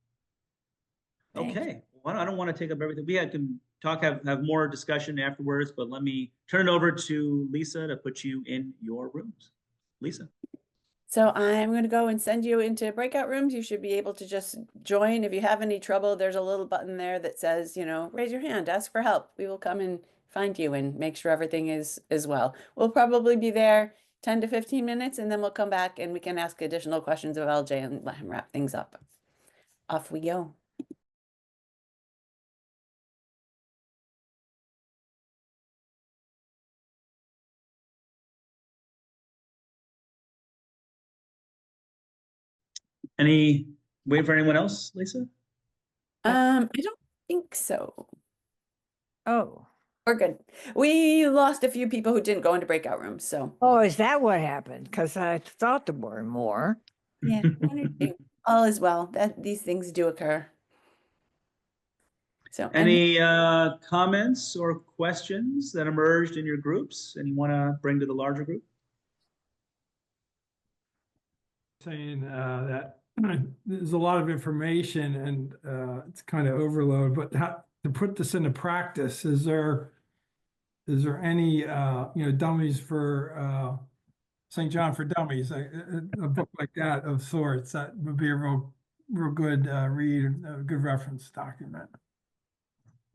Thanks. Okay. Well, I don't want to take up everything. We can talk, have more discussion afterwards, but let me turn it over to Lisa to put you in your rooms. Lisa. So I'm going to go and send you into breakout rooms. You should be able to just join. If you have any trouble, there's a little button there that says, raise your hand, ask for help. We will come and find you and make sure everything is well. We'll probably be there 10 to 15 minutes, and then we'll come back and we can ask additional questions of LJ and let him wrap things up. Off we go. Wait for anyone else, Lisa? I don't think so. Oh. We're good. We lost a few people who didn't go into breakout rooms, so. Oh, is that what happened? Because I thought there were more. Yeah, one or two. All is well. These things do occur. So Any comments or questions that emerged in your groups and you want to bring to the larger group? Saying that there's a lot of information and it's kind of overload, but how to put this into practice, is there any dummies for St. John for Dummies, a book like that of sorts, that would be a real good read, a good reference document.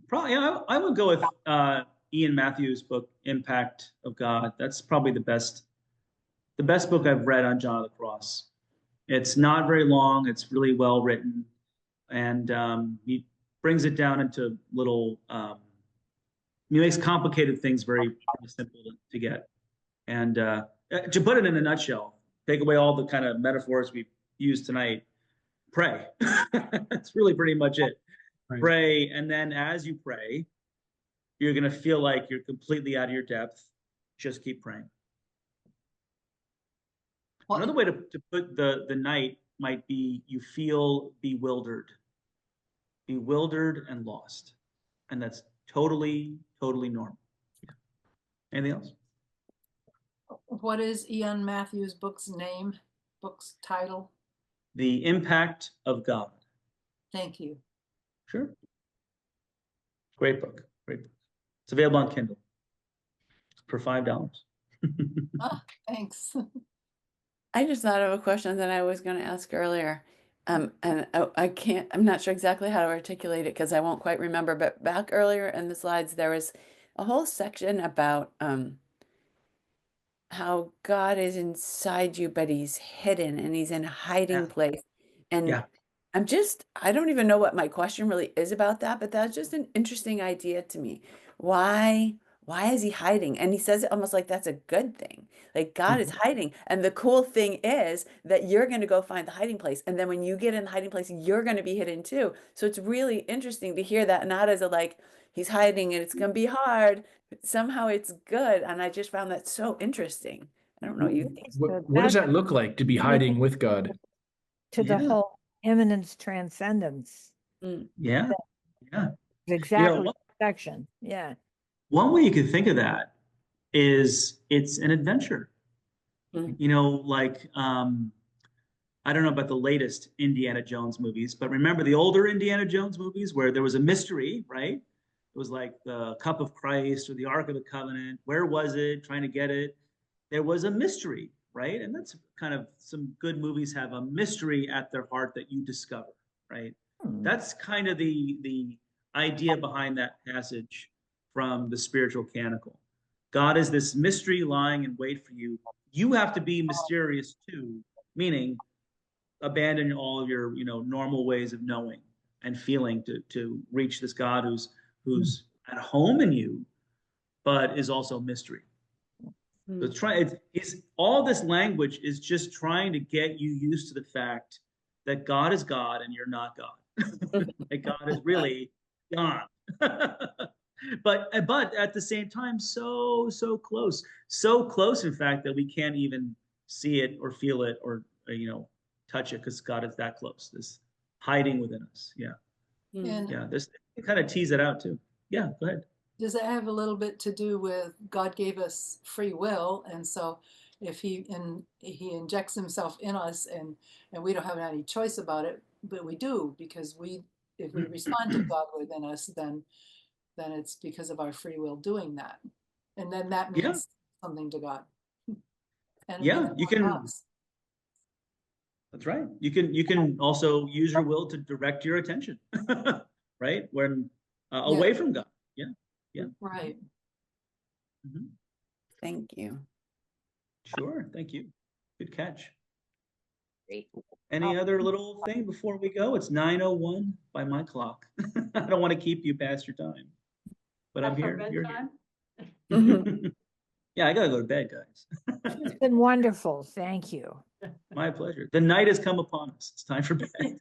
Probably, I would go with Ian Matthews' book, Impact of God. That's probably the best book I've read on John of the Cross. It's not very long. It's really well written, and he brings it down into little. He makes complicated things very simple to get. And to put it in a nutshell, take away all the kind of metaphors we used tonight. Pray. That's really pretty much it. Right. Pray, and then as you pray, you're going to feel like you're completely out of your depth. Just keep praying. Well, Another way to put the night might be you feel bewildered and lost. And that's totally normal. Yeah. Anything else? what is Ian Matthews' book's title? The Impact of God. Thank you. Sure. Great book. Great book. It's available on Kindle for $5. Thanks. I just thought of a question that I was going to ask earlier. And I'm not sure exactly how to articulate it because I won't quite remember, but back earlier in the slides, there was a whole section about how God is inside you, but he's hidden and he's in a hiding place. And Yeah. I don't even know what my question really is about that, but that's just an interesting idea to me. Why is he hiding? And he says it almost like that's a good thing. Like God is hiding. And the cool thing is that you're going to go find the hiding place. And then when you get in the hiding place, you're going to be hidden too. So it's really interesting to hear that, not as a like, he's hiding and it's going to be hard. But somehow it's good. And I just found that so interesting. I don't know what you think. What does that look like to be hiding with God? To the Yeah. whole immanence transcendence. Yeah. Yeah. Exactly what- the section. Yeah. One way you could think of that is it's an adventure. Like I don't know about the latest Indiana Jones movies, but remember the older Indiana Jones movies where there was a mystery, right? It was like the Cup of Christ or the Ark of the Covenant. Where was it? Trying to get it. There was a mystery, right? And that's kind of, some good movies have a mystery at their heart that you discover, right? That's kind of the idea behind that passage from the Spiritual Canticle. God is this mystery lying in wait for you. You have to be mysterious too, meaning abandon all of your normal ways of knowing and feeling to reach this God who's at home in you, but is also mystery. So it's all this language is just trying to get you used to the fact that God is God and you're not God. That God is really God. But at the same time, so close, in fact, that we can't even see it or feel it or touch it because God is that close. This hiding within us. Yeah. And Yeah. This kind of tease it out too. Yeah. Go ahead. does it have a little bit to do with God gave us free will, and so if he injects himself in us and we don't have any choice about it, but we do, because if we respond to God within us, then it's because of our free will doing that, and then that means something to God. And it means You more to can. us. That's right. You can also use your will to direct your attention, right? When away from God. Yeah. Right. Thank you. Sure. Thank you. Good catch. Great. Any other little thing before we go? It's 9:01 by my clock. I don't want to keep you past your time, but I'm here. You're here. Yeah, I gotta go to bed, guys. It's been wonderful. Thank you. My pleasure. The night has come upon us. It's time for bed.